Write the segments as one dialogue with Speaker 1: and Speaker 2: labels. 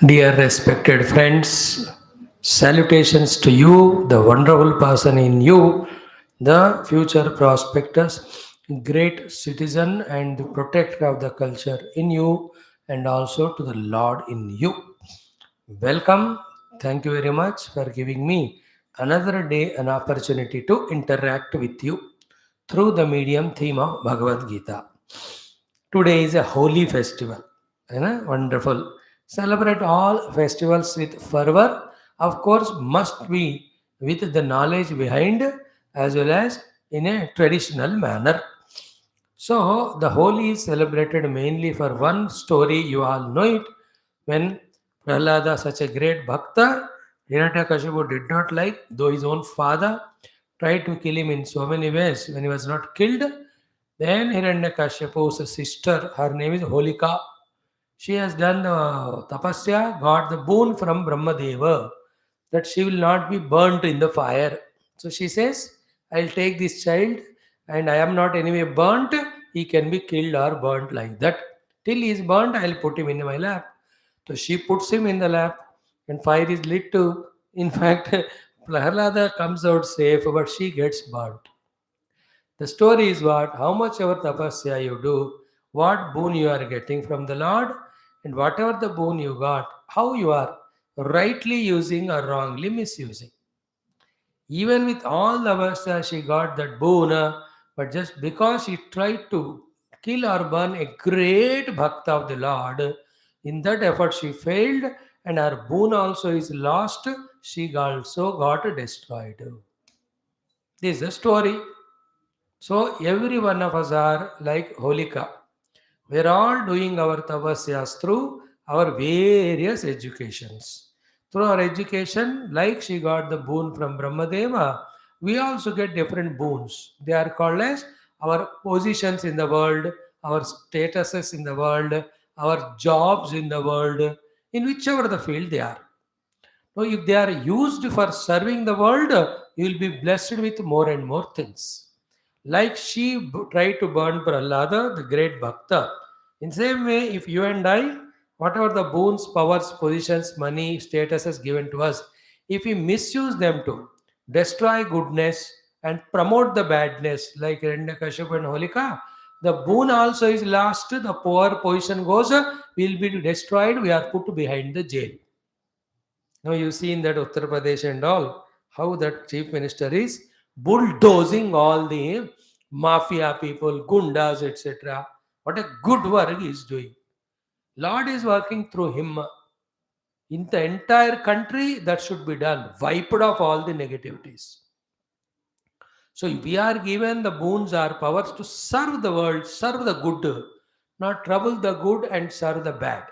Speaker 1: Dear respected friends, salutations to you, the wonderful person in you, the future prospectus, great citizen and the protector of the culture in you, and also to the Lord in you. Welcome. Thank you very much for giving me another day an opportunity to interact with you through the medium theme of Bhagavad Gita. Today is a holy festival. Wonderful. Celebrate all festivals with fervor. Of course, must be with the knowledge behind as well as in a traditional manner. So, the Holi is celebrated mainly for one story, you all know it. When Prahlada, such a great bhakta, Hiranyakashipu did not like, though his own father tried to kill him in so many ways. When he was not killed, then Hiranyakashipu's sister, her name is Holika, she has done tapasya, got the boon from Brahmadeva that she will not be burnt in the fire. So she says, I'll take this child and I am not anyway burnt, he can be killed or burnt like that. Till he is burnt, I'll put him in my lap. So she puts him in the lap and fire is lit too. In fact, Prahlada comes out safe, but she gets burnt. The story is what? How much ever tapasya you do, what boon you are getting from the Lord, and whatever the boon you got, how you are rightly using or wrongly misusing. Even with all the avastha, she got that boon, but just because she tried to kill or burn a great bhakta of the Lord, in that effort she failed, and her boon also is lost. She also got destroyed. This is the story. So every one of us are like Holika. We are all doing our tapasyas through our various educations. Through our education, like she got the boon from Brahmadeva, we also get different boons. They are called as our positions in the world, our statuses in the world, our jobs in the world, in whichever the field they are. Now, if they are used for serving the world, you will be blessed with more and more things. Like she tried to burn Prahlada, the great Bhakta. In same way, if you and I, whatever the boons, powers, positions, money, status is given to us, if we misuse them to destroy goodness and promote the badness, like Hiranyakashipu and Holika, the boon also is lost, the poor position goes, will be destroyed, we are put behind the jail. Now you see in that Uttar Pradesh and all, how that chief minister is bulldozing all the mafia people, gundas, etc. What a good work he is doing. Lord is working through him. In the entire country, that should be done. Wiped off all the negativities. So we are given the boons or powers to serve the world, serve the good, not trouble the good and serve the bad.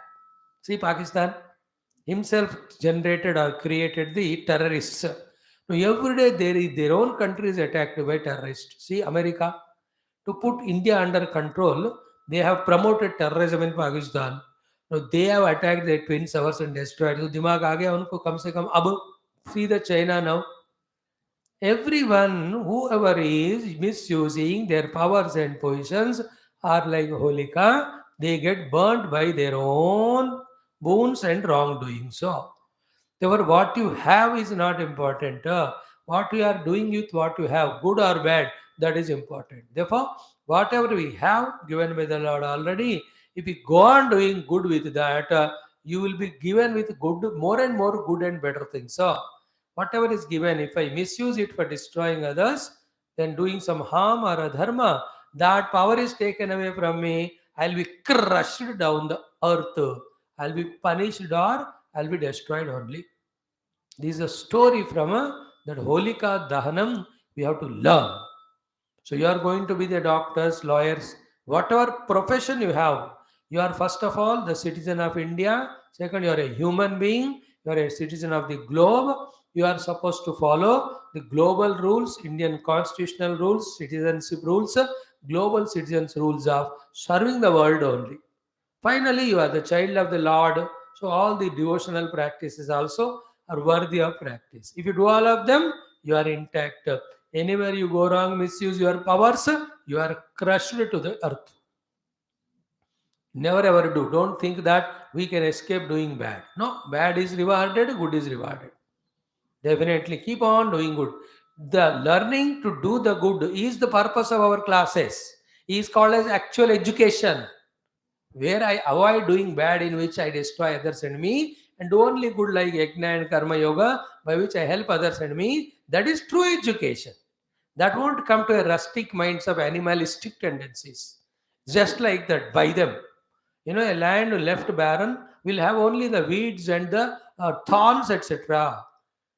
Speaker 1: See Pakistan himself generated or created the terrorists. Now every day their own country is attacked by terrorists. See America, to put India under control, they have promoted terrorism in Pakistan. Now they have attacked their twin towers and destroyed. So दिमाग आ गया उनको कम से कम अब see the China now. Everyone, whoever is misusing their powers and positions, are like Holika, they get burnt by their own boons and wrongdoing. So, therefore, what you have is not important. What you are doing with what you have, good or bad, that is important. Therefore, whatever we have given by the Lord already, if you go on doing good with that, you will be given with good, more and more good and better things. So, whatever is given, if I misuse it for destroying others, then doing some harm or adharma, that power is taken away from me. I'll be crushed down the earth. I'll be punished or I'll be destroyed only. This is a story from that Holika Dahanam we have to learn. So you are going to be the doctors, lawyers, whatever profession you have. You are first of all the citizen of India. Second, you are a human being. You are a citizen of the globe. You are supposed to follow the global rules, Indian constitutional rules, citizenship rules, global citizens rules of serving the world only. Finally, you are the child of the Lord. So all the devotional practices also are worthy of practice. If you do all of them, you are intact. Anywhere you go wrong, misuse your powers, you are crushed to the earth. Never ever do. Don't think that we can escape doing bad. No, bad is rewarded, good is rewarded. Definitely keep on doing good. The learning to do the good is the purpose of our classes. Is called as actual education, where I avoid doing bad, in which I destroy others and me, and do only good like yajna and karma yoga, by which I help others and me. That is true education. That won't come to a rustic minds of animalistic tendencies. Just like that, by them. A land left barren will have only the weeds and the thorns, etc.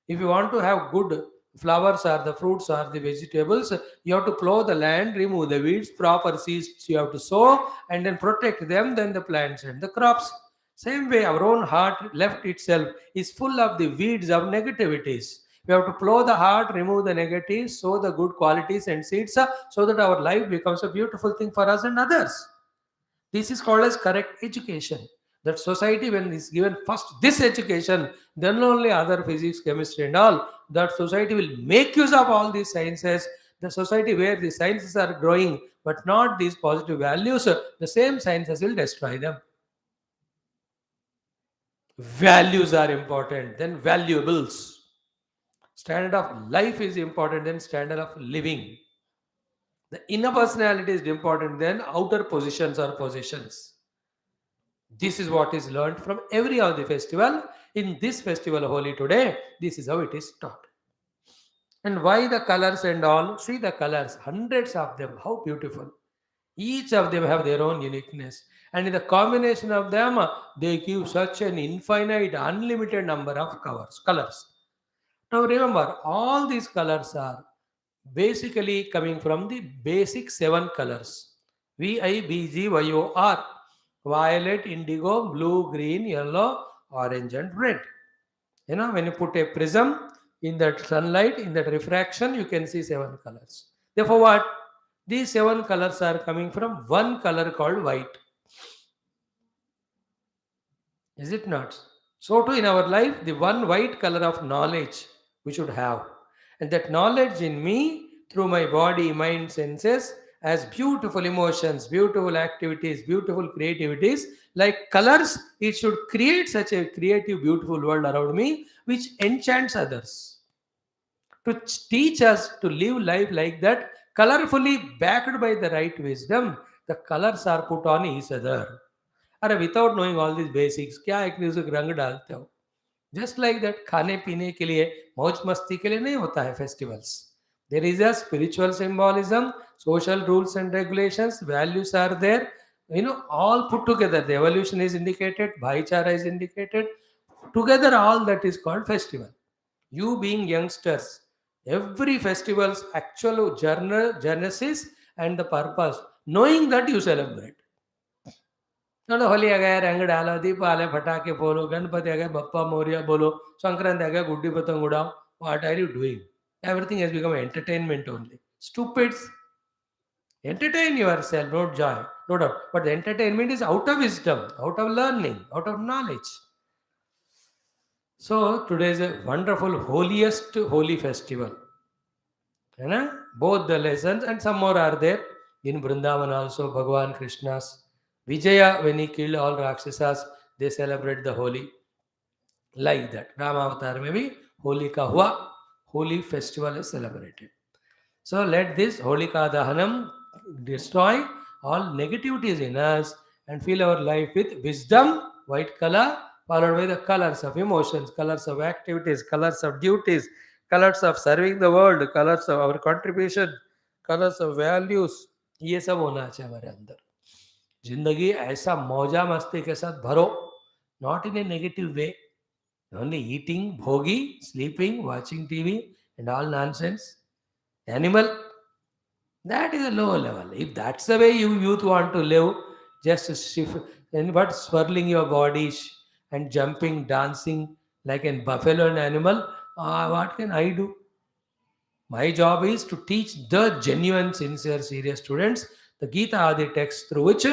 Speaker 1: If you want to have good flowers or the fruits or the vegetables, you have to plow the land, remove the weeds, proper seeds you have to sow, and then protect them, then the plants and the crops. Same way, our own heart left itself is full of the weeds of negativities. We have to plow the heart, remove the negatives, sow the good qualities and seeds, so that our life becomes a beautiful thing for us and others. This is called as correct education. That society, when is given first this education, then only other physics, chemistry, and all, that society will make use of all these sciences. The society where the sciences are growing, but not these positive values, the same sciences will destroy them. Values are important, then valuables. Standard of life is important, then standard of living. The inner personality is important, then outer positions or possessions. This is what is learned from every of the festival. In this festival of Holi today, this is how it is taught. And why the colors and all? See the colors, hundreds of them, how beautiful. Each of them have their own uniqueness. And in the combination of them, they give such an infinite, unlimited number of colors. Now remember, all these colors are basically coming from the basic seven colors. VIBGYOR: violet, indigo, blue, green, yellow, orange, and red. When you put a prism in that sunlight, in that refraction, you can see seven colors. Therefore, what? These seven colors are coming from one color called white. Is it not? So too in our life, the one white color of knowledge we should have. And that knowledge in me, through my body, mind, senses, as beautiful emotions, beautiful activities, beautiful creativities, like colors, it should create such a creative, beautiful world around me, which enchants others. To teach us to live life like that, colorfully backed by the right wisdom, the colors are put on each other. अरे without knowing all this basics क्या एक दूसरे को रंग डालते हो? Just like that, खाने पीने के लिए, मौज मस्ती के लिए नहीं होता है festivals. There is a spiritual symbolism, social rules and regulations, values are there, all put together. The evolution is indicated, bhaichara is indicated, together all that is called festival. You being youngsters, every festival's actual genesis and the purpose, knowing that you celebrate. चलो होली आ गया, रंग डालो, दीप आले, फटाके फोड़ो, गणपति आ गए, बप्पा मोरिया बोलो, संक्रांति आ गया, गुड्डी पतंग उड़ाओ. What are you doing? Everything has become entertainment only. Stupids. Entertain yourself, not joy, no doubt. But the entertainment is out of wisdom, out of learning, out of knowledge. So today is a wonderful, holiest holy festival. Both the lessons and some more are there. In Vrindavan also, Bhagavan Krishna's Vijaya, when he killed all Rakshasas, they celebrate the Holi. Like that. Ramavatar may be Holika Hua, holy festival is celebrated. So let this Holika Dahanam destroy all negativities in us and fill our life with wisdom, white color, followed by the colors of emotions, colors of activities, colors of duties, colors of serving the world, colors of our contribution, colors of values. ये सब होना चाहिए हमारे अंदर. जिंदगी ऐसा मौजा मस्ती के साथ भरो, not in a negative way. Only eating, bhogi, sleeping, watching TV, and all nonsense. Animal, that is a lower level. If that's the way you youth want to live, just shift and but swirling your body and jumping, dancing like a buffalo and animal, what can I do? My job is to teach the genuine, sincere, serious students the Geetha are the text through which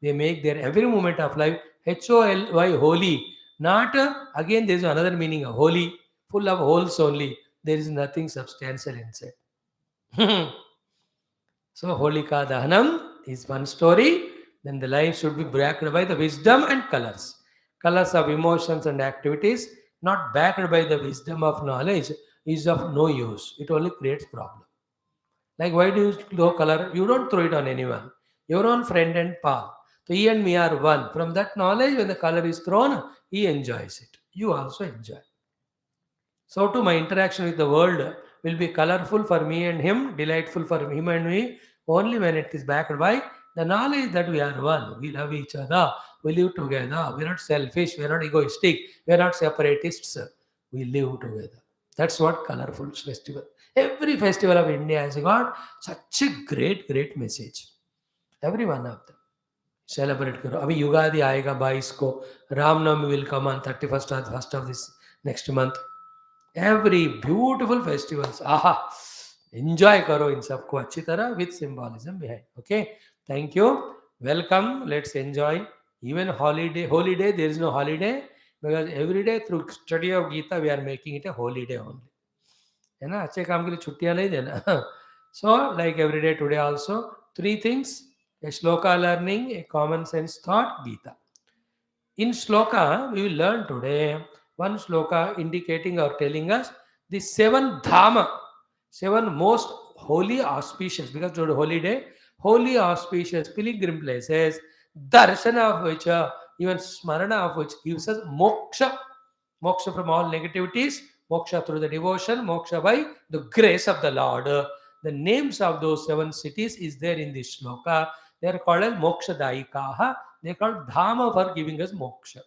Speaker 1: they make their every moment of life HOLY, holy. Not again, there is another meaning of holy, full of holes only. There is nothing substantial inside. So, Holika Dahanam is one story. Then the life should be backed by the wisdom and colors. Colors of emotions and activities, not backed by the wisdom of knowledge, is of no use. It only creates problem. Like why do you throw color? You don't throw it on anyone. Your own friend and pal. So he and me are one. From that knowledge, when the color is thrown, he enjoys it. You also enjoy. So too, my interaction with the world will be colorful for me and him, delightful for him and me, only when it is backed by the knowledge that we are one. We love each other. We live together. We are not selfish. We are not egoistic. We are not separatists. We live together. That's what colorful festival. Every festival of India has got such a great message. Every one of them. Celebrate करो अभी युगादि आएगा 22 को Ramnavami will come on 31st और 1st of this next month every beautiful festivals aha enjoy karo in sabko अच्छी तरह with symbolism behind okay thank you welcome let's enjoy even holiday there is no holiday because every day through study of Geetha we are making it a holiday only है ना अच्छे काम के लिए छुट्टियां नहीं देना so like every day today also three things a shloka learning a common sense thought Geetha in shloka, we will learn today one shloka indicating or telling us the seven dhama, seven most holy auspicious, because today holy day, holy auspicious pilgrim places, darshana of which, even smarana of which gives us moksha, moksha from all negativities, moksha through the devotion, moksha by the grace of the Lord. The names of those seven cities is there in this shloka. They are called as moksha daikaha. They are called dhama for giving us moksha.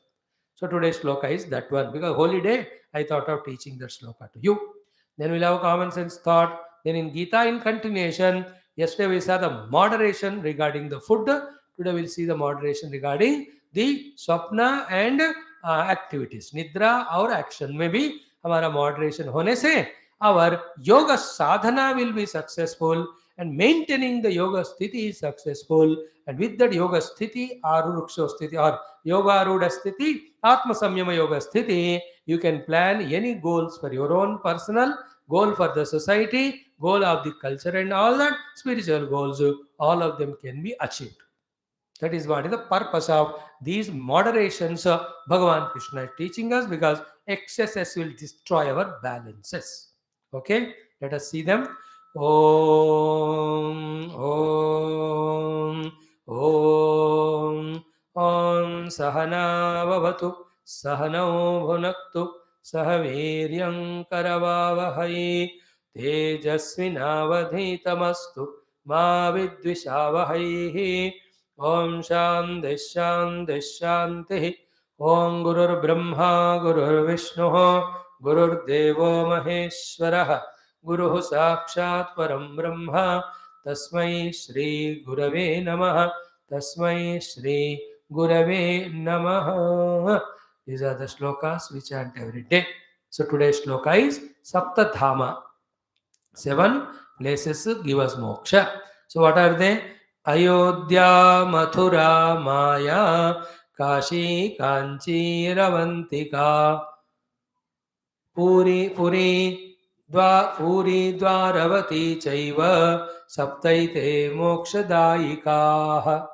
Speaker 1: So today's shloka is that one. Because holy day, I thought of teaching that shloka to you. Then we'll have a common sense thought. Then in Geetha in continuation, yesterday we saw the moderation regarding the food. Today we'll see the moderation regarding the swapna and activities. Nidra or action में भी हमारा moderation होने से our yoga sadhana will be successful and maintaining the yoga sthiti is successful and with that yoga sthiti aruruksha sthiti or yoga arudha sthiti atma samyama yoga sthiti you can plan any goals for your own personal goal for the society goal of the culture and all that spiritual goals all of them can be achieved. That is what is the purpose of these moderations Bhagavan Krishna is teaching us because excesses will destroy our balances. Okay, let us see them. Om Om Om Om Sahana Vavatu Sahanau Bhunaktu Sahaviryam Karavavahai Tejasvinavadhitamastu Ma Vidvishavahai Om Shanti Shanti Shanti Om Gurur Brahma Gurur Vishnu Gurur Devo Maheshwara Guru Sakshat Param Brahma Tasmai Shri Gurave Namaha Tasmai Shri Gurave Namaha. These are the shlokas we chant every day. So today's shloka is Saptadhama. 7 places give us moksha. So what are they? Ayodhya, Mathura, Maya, Kashi, Kanchi, Ravantika, Puri, Dwaravati, Chaiva, Saptaite, Mokshadaikaha.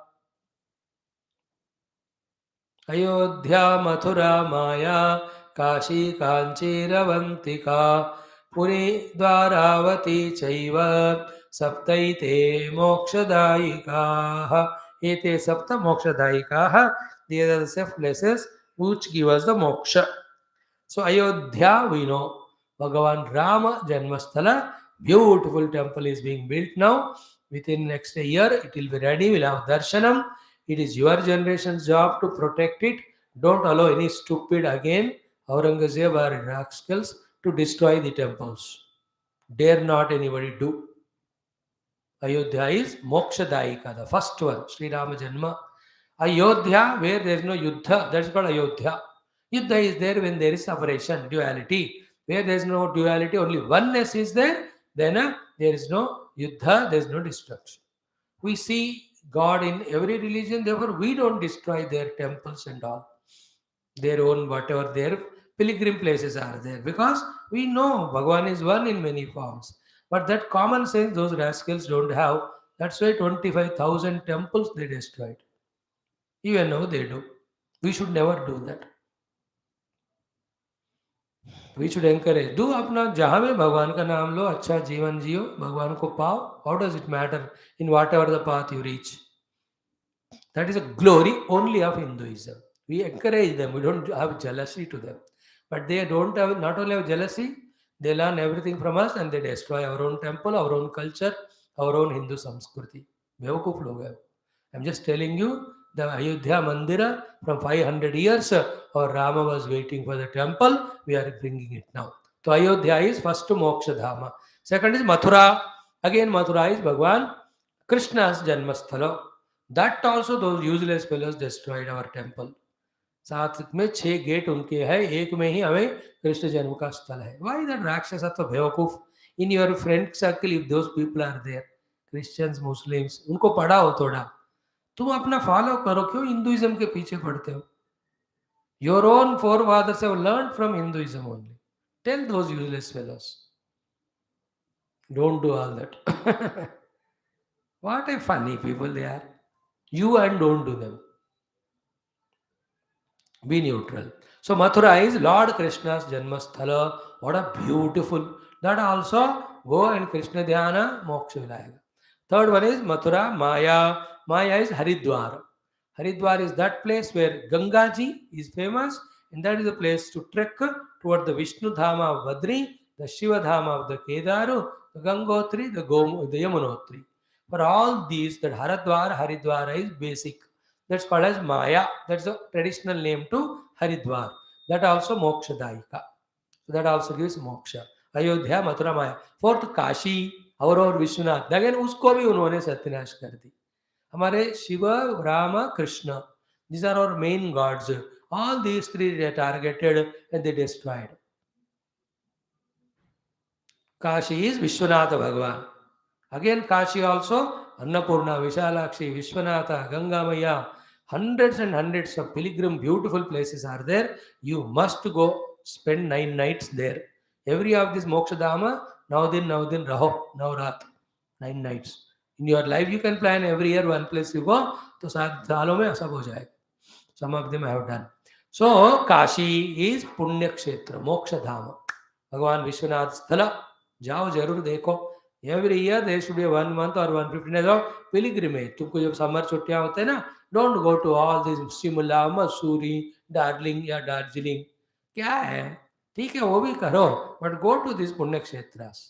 Speaker 1: Ayodhya, Mathura, Maya, Kashi, Kanchi, Ravantika, Puri, Dwaravati, Chaiva, Saptaite Mokshadaikaha. Ete Sapta Mokshadaikaha. These are the safe places which give us the moksha. So Ayodhya we know. Bhagavan Rama Janmasthala. Beautiful temple is being built now. Within next year it will be ready. We'll have darshanam. It is your generation's job to protect it. Don't allow any stupid again Aurangzeb or rascals to destroy the temples. Dare not anybody do. Ayodhya is Mokshadaika, the first one, Sri Rama Janma. Ayodhya, where there is no Yuddha, that's called Ayodhya. Yuddha is there when there is separation, duality. Where there is no duality, only oneness is there, then there is no Yuddha, there is no destruction. We see God in every religion, therefore we don't destroy their temples and all. Their own, whatever their pilgrim places are there. Because we know Bhagavan is one in many forms. But that common sense those rascals don't have. That's why 25,000 temples they destroyed. Even now they do. We should never do that. We should encourage. Do अपना जहाँ में भगवान का नाम लो, अच्छा जीवन जियो, भगवान को पाओ. How does it matter in whatever the path you reach? That is a glory only of Hinduism. We encourage them. We don't have jealousy to them. But they don't have, not only have jealousy, they learn everything from us and they destroy our own temple, our own culture, our own Hindu Samskriti. बेवकूफ लोग हैं. I'm just telling you, the Ayodhya Mandira from 500 years, or Rama was waiting for the temple, we are bringing it now. So Ayodhya is first Moksha Dhama. Second is Mathura. Again, Mathura is Bhagwan Krishna's Janmasthala. That also those useless fellows destroyed our temple. साथ में 6 gate उनके हैं, एक में ही हमें कृष्ण जन्म का स्थल है. Why that राक्षस तो बेवकूफ. In your friend circle, if those people are there, Christians, Muslims, उनको पढ़ाओ थोड़ा. तुम अपना फॉलो करो, क्यों हिंदुइज्म के पीछे पड़ते हो? Your own forefathers have learned from Hinduism only. Tell those useless fellows. Don't do all that. What a funny people they are. You and don't do them. Be neutral. So Mathura is Lord Krishna's Janmasthala. What a beautiful. That also go and Krishna Dhyana Moksha Vilayaka. Third one is Mathura Maya. Maya is Haridwar. Haridwar is that place where Ganga ji is famous, and that is the place to trek toward the Vishnu Dhama of Badri, the Shiva Dhama of the Kedaru, the Gangotri, the Yamunotri. For all these, that Haridwar is basic. That's called as Maya. That's the traditional name to Haridwar. That also Moksha Daika. So that also gives moksha. Ayodhya, Mathura, Maya. Fourth, Kashi, और Vishwanath. Again, उसको भी उन्होंने सत्यानाश कर दी. हमारे Shiv, Ram, Krishna. These are our main gods. All these three they targeted and they destroyed. Kashi is Vishwanatha Bhagavan. Again, Kashi also Annapurna, Vishalakshi, Vishwanatha, Ganga Maya. Hundreds and hundreds of pilgrim beautiful places are there. You must go spend 9 nights there. Every of this Moksha Dhama, Naudin, Raho, Navrat, 9 nights. In your life, you can plan every year one place you go, तो 7 सालों में सब हो जाएगा. Some of them I have done. So, Kashi is Punya Kshetra, Moksha Dhama. Bhagavan Vishwanath Sthala. जाओ जरूर देखो. Every year there should be 1 month or 150 days of pilgrimage. तुमको जब समर छुट्टियां होते हैं ना, don't go to all these Shimla, Mussoorie, darling या दार्जिलिंग. क्या है? ठीक है, वो भी करो, but go to these पुण्य क्षेत्रास.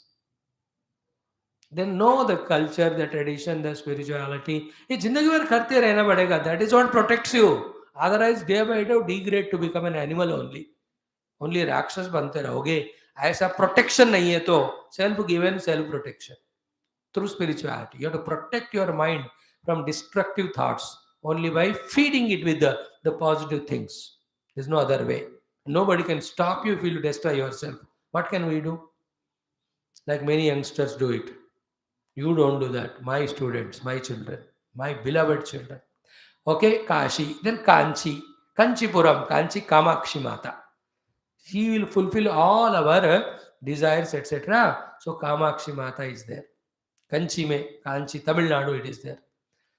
Speaker 1: Then know the culture, the tradition, the spirituality. ये जिंदगी भर करते रहना पड़ेगा. That is what protects you. Otherwise, day by day, degrade to become an animal only. Only राक्षस बनते रहोगे. ऐसा प्रोटेक्शन नहीं है तो self given self protection through spirituality. You have to protect your mind from destructive thoughts only by feeding it with the positive things. There's no other way. Nobody can stop you if you destroy yourself. What can we do? Like many youngsters do it. You don't do that. My students, my children, my beloved children. Okay, Kashi. Then Kanchi. Kanchipuram. Kanchi Kamakshi Mata. She will fulfill all our desires, etc. So Kamakshi Mata is there. Kanchi mein, Kanchi, Tamil Nadu it is there.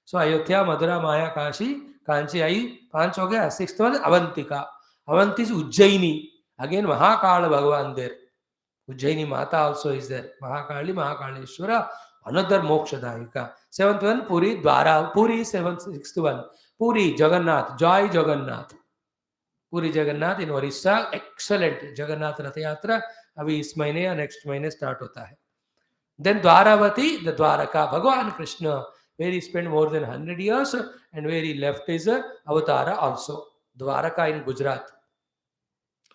Speaker 1: So Ayodhya, Madura, Maya, Kashi, Kanchi आई 5 हो गया. 6th one Avantika. Avanti is Ujjaini. Again Mahakala Bhagavan there. Ujjaini Mata also is there. Mahakali, Mahakaleshwara, another Moksha Daika. 7th one Puri, Dwara. Puri is 6th one. Puri, Jagannath, Joy Jagannath. पूरी जगन्नाथ इन Odisha. Excellent Jagannath रथ यात्रा अभी इस महीने या next महीने start होता है. Then Dwaravati, the Dwarka, Bhagwan Krishna, where he spend more than 100 years and where he left his avatara also. Dwaraka in Gujarat.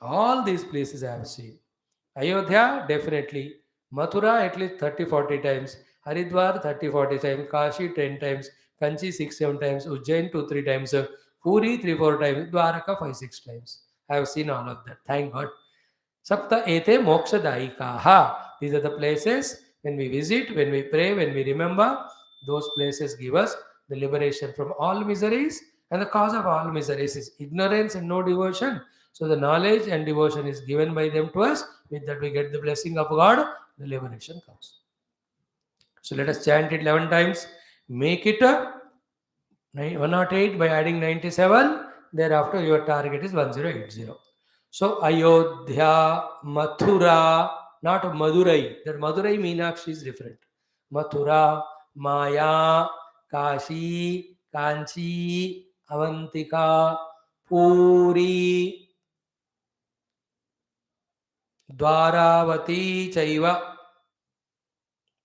Speaker 1: All these places I have seen. Ayodhya definitely. Mathura at least 30-40 times. Haridwar 30-40 times. Kashi 10 times. Kanchi 6-7 times. Ujjain 2-3 times. Puri 3-4 times. Dwaraka 5-6 times. I have seen all of that. Thank God. Sapta ete moksha daikaha. These are the places when we visit, when we pray, when we remember. Those places give us the liberation from all miseries. And the cause of all miseries is ignorance and no devotion. So the knowledge and devotion is given by them to us. With that we get the blessing of God. The liberation comes. So let us chant it 11 times. Make it a 108 by adding 97, thereafter your target is 1080. So Ayodhya, Mathura, not Madurai. That Madurai Meenakshi is different. Mathura, Maya, Kashi, Kanchi, Avantika, Puri, Dwaravati Chaiva,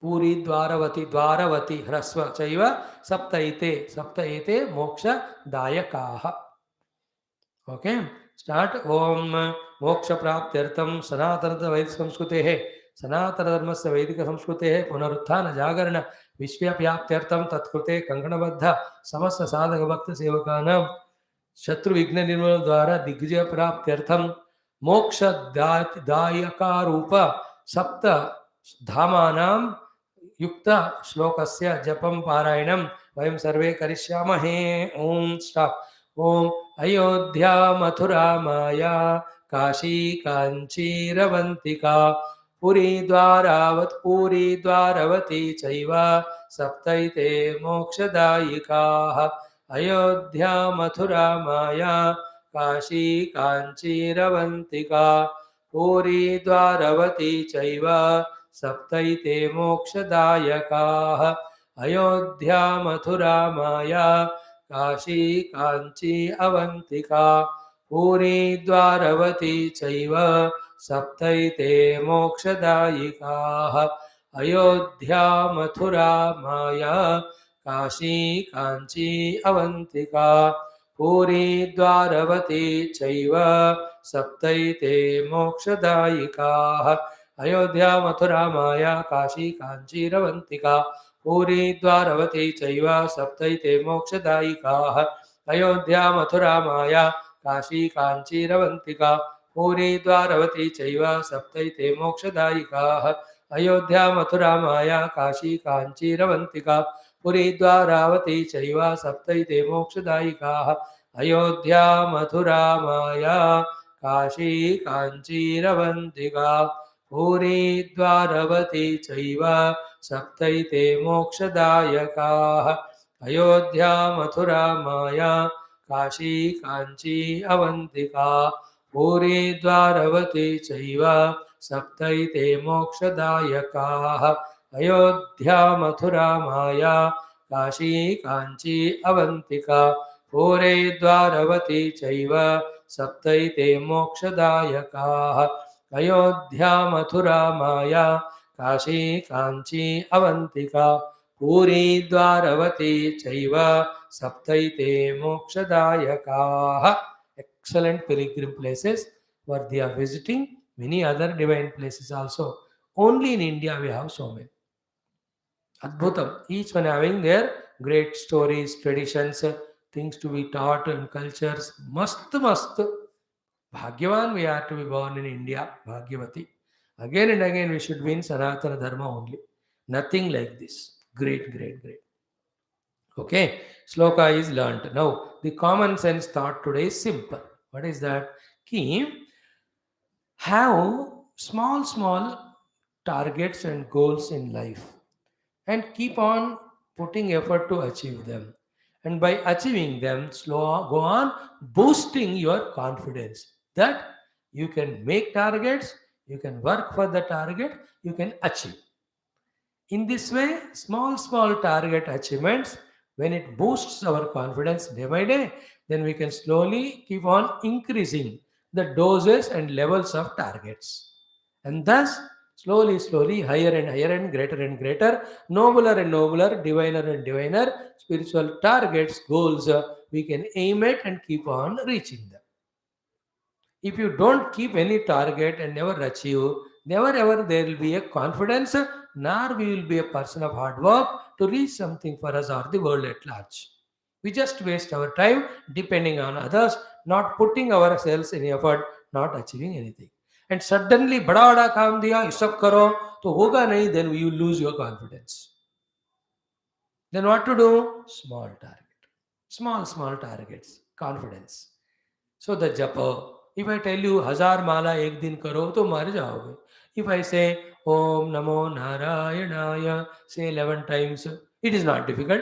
Speaker 1: Puri Dwaravati, Dwaravati, Hrasva Chaiva, Saptaite, Saptaite, Moksha Dayakaha. Okay, start. Om Moksha Praptyartam Sanatana Vaidika Samskrutehe Sanatana Dharmasya Vaidika Samskrutehe Punaruthana Jagarana Vishvyapyaptyartam Tatkrute Kankanabadha Samasta Sadhaka Bhakta Sevakanam Shatru Vigna Nirmala Dwara Digvijaya Praptyartham Moksha Dayaka Rupa Sapta Dhamanam Yukta Shlokasya Japam Parayanam Vayam Sarve Karishyamahe. Om stop. Om Ayodhya Mathura Maya Kashi Kanchiravantika Puri Dwaravati Chaiva Saptaite Mokshadayikaha Ayodhya Mathura Maya Kashi Kanchiravantika Puri Dwaravati Chaiva Saptaite Mokshadayakaha Ayodhya Mathura Maya Kashi Kanchi Avantika Puri Dwaravati Chaiva Saptaite Mokshadayikaha Ayodhya Mathura Maya Kashi Kanchi Avantika Puri Dwaravati Chaiva Saptaite Mokshadayikaha Ayodhya Mathura Maya Kashi Kanchi Avantika Puri Dwaravati Chaiva Saptaite Mokshadayikaha Ayodhya Mathura Maya Kashi Kanchi Ravantika Puri Dwaravati Chaiva Saptaite Mokshadayikaha Ayodhya Mathura Maya Kashi Kanchi Ravantika Puri Dwaravati Chaiva Saptaite Mokshadayikaha Ayodhya Mathura Maya Kashi Kanchi Ravantika Puri Dwaravati Chaiva Saptaite Mokshadayakaha Ayodhya Mathura Maya Kashi Kanchi Avantika Puri Dwaravati Chaiva Saptaite Mokshadayakaha Ayodhya Mathura Maya Kashi Kanchi Avantika Puri Dwaravati Chaiva Saptaite Mokshadayakaha Ayodhya Mathura Maya Kashi Kanchi Avantika Puri Dwaravati Chaiva Saptaite Mokshadayakaha. Excellent pilgrim places worthy of visiting. Many other divine places also. Only in India we have so many. Adbhutam. Each one having their great stories, traditions, things to be taught and cultures. Mast mast. Bhagyavan we are to be born in India. Bhagyavati. Again and again we should win Sanatana Dharma only. Nothing like this. Great, great, great. Okay. Shloka is learnt. Now the common sense thought today is simple. What is that? Ki have small targets and goals in life and keep on putting effort to achieve them. And by achieving them, go on boosting your confidence that you can make targets, you can work for the target, you can achieve. In this way, small target achievements, when it boosts our confidence day by day, then we can slowly keep on increasing the doses and levels of targets. And thus, slowly, higher and greater, nobler and nobler, diviner and diviner, spiritual targets, goals, we can aim at and keep on reaching them. If you don't keep any target and never achieve, never ever there will be a confidence, nor we will be a person of hard work to reach something for us or the world at large. We just waste our time depending on others, not putting ourselves in effort, not achieving anything. And suddenly, बड़ा बड़ा काम दिया, ये सब करो, तो होगा नहीं, then you lose your confidence. Then what to do? Small target. Small targets. Confidence. So the japa. If I tell you 1000 mala ek din karo, to mar jaoge. If I say Om Namo Narayanaya, say 11 times, it is not difficult.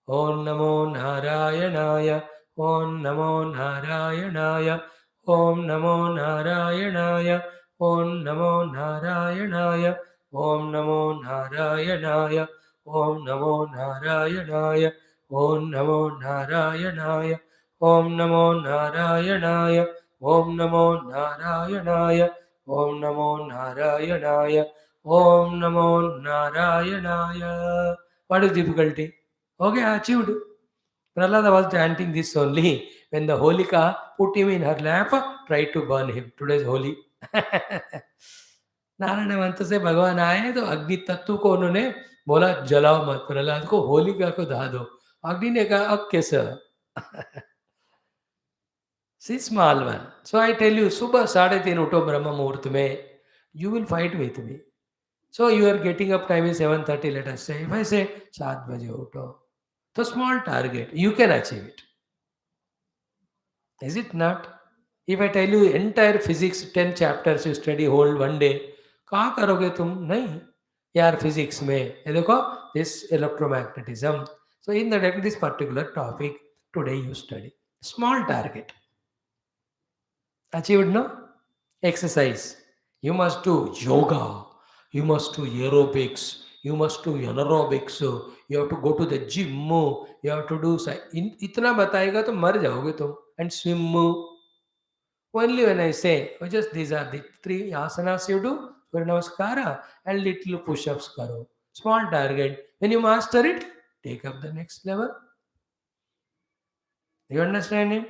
Speaker 1: Om Namo Narayanaya. Om Namo Narayanaya. Om Namo Narayanaya. Om Namo Narayanaya. Om Namo Narayanaya. Om Namo Narayanaya. Om Namo Narayanaya. Om Namo Narayanaya. Om Namo Narayanaya. Om Namo Narayanaya. Om Namo Narayanaya. What is difficulty? Okay, achieved. Prahlada was chanting this only when the Holika put him in her lap, tried to burn him. Today's Holi. Narayan मंत्र से भगवान आए तो अग्नि तत्व को उन्होंने बोला जलाओ मत, प्रहलाद को होलिका को दहा दो. अग्नि ने कहा अब कैसे? See small one. So I tell you, सुबह 3:30 उठो ब्रह्म मुहूर्त में. You will fight with me. So your getting up time is 7:30, let us say. If I say 7 बजे उठो, तो small target, you can achieve it. Is it not? If I tell you entire physics 10 chapters you study whole one day, कहाँ करोगे तुम? नहीं यार physics में ये देखो this electromagnetism. So in this particular topic today you study small target. Achieved, no? Exercise. You must do yoga. You must do aerobics. You must do anaerobics. You have to go to the gym. You have to do इतना बताएगा तो मर जाओगे तुम. And swim. Only when I say, oh, just these are the 3 asanas you do, Surya Namaskara, and little push-ups karo. Small target. When you master it, take up the next level. You understand it?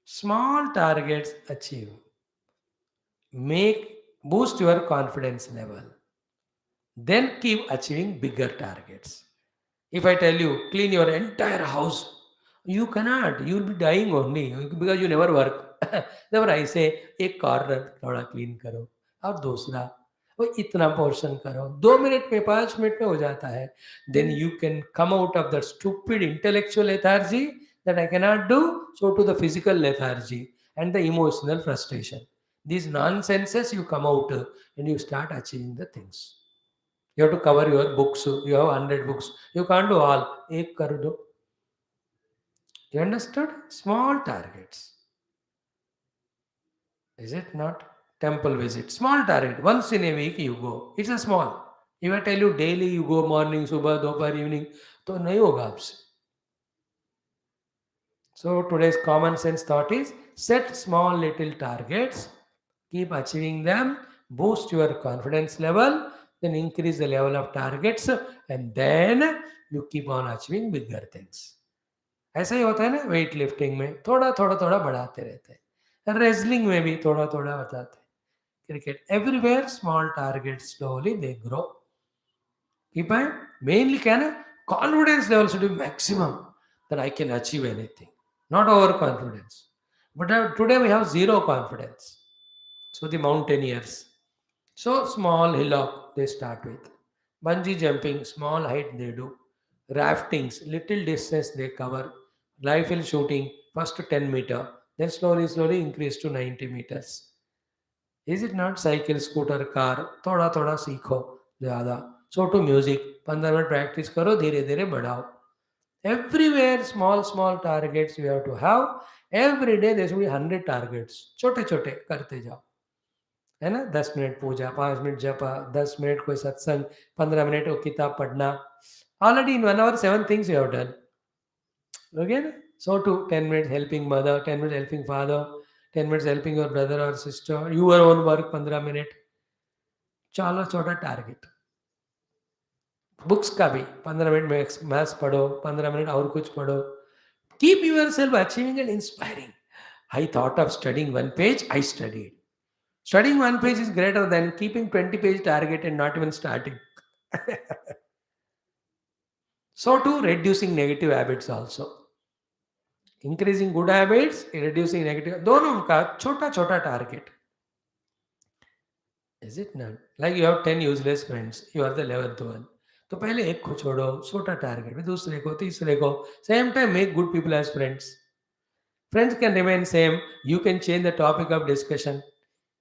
Speaker 1: Small targets achieve. Boost your confidence level. Then keep achieving bigger targets. If I tell you, clean your entire house, you cannot. You will be dying only because you never work. Never I say, एक corner थोड़ा clean करो और दूसरा वो इतना portion करो. 2 minute में 5 minute में हो जाता है. Then you can come out of that stupid intellectual lethargy that I cannot do, so to the physical lethargy and the emotional frustration. These nonsenses you come out and you start achieving the things. You have to cover your books. You have 100 books. You can't do all. एक कर दो. You understood? Small targets. Is it not? Temple visit. Small target. Once in a week you go. It's a small. If I tell you daily you go morning, सुबह, दोपहर, evening, तो नहीं होगा आपसे. So today's common sense thought is set small little targets. Keep achieving them. Boost your confidence level. Then increase the level of targets. And then you keep on achieving bigger things. ऐसा ही होता है ना weight lifting में थोड़ा थोड़ा थोड़ा बढ़ाते रहते हैं. रेसलिंग में भी थोड़ा थोड़ा बताते हैं. Cricket, everywhere small targets, slowly they grow. Keep on mainly confidence level should be maximum that I can achieve anything, not overconfidence. But today we have zero confidence. So the mountaineers, so small hillock they start with. Bungee jumping, small height they do. Raftings, little distance they cover. Rifle shooting, first 10 meter, then slowly increase to 90 meters. Is it not? Cycle, scooter, car, थोड़ा थोड़ा सीखो ज़्यादा. So to music, 15 minute practice करो, धीरे धीरे बढ़ाओ. Everywhere small targets you have to have. Every day there should be 100 targets. छोटे छोटे करते जाओ. है ना? 10 मिनट पूजा, 5 मिनट जपा, 10 मिनट कोई सत्संग, 15 मिनट वो किताब पढ़ना. Already in 1 hour 7 things you have done. Okay? So to 10 minutes helping mother, 10 minutes helping father, 10 minutes helping your brother or sister, your own work 15 minute. चलो छोटा टारगेट. बुक्स का भी 15 मिनट में मैथ्स पढ़ो, 15 minute और कुछ पढ़ो. Keep yourself achieving and inspiring. I thought of studying 1 page, I studied. Studying 1 page is greater than keeping 20 page target and not even starting. So too reducing negative habits also. Increasing good habits, reducing negative, दोनों का छोटा छोटा target. Is it not? Like you have 10 useless friends, you are the 11th one. तो पहले एक को छोड़ो, छोटा टारगेट, फिर दूसरे को, तीसरे को. Same time make good people as friends. Friends can remain same. You can change the topic of discussion.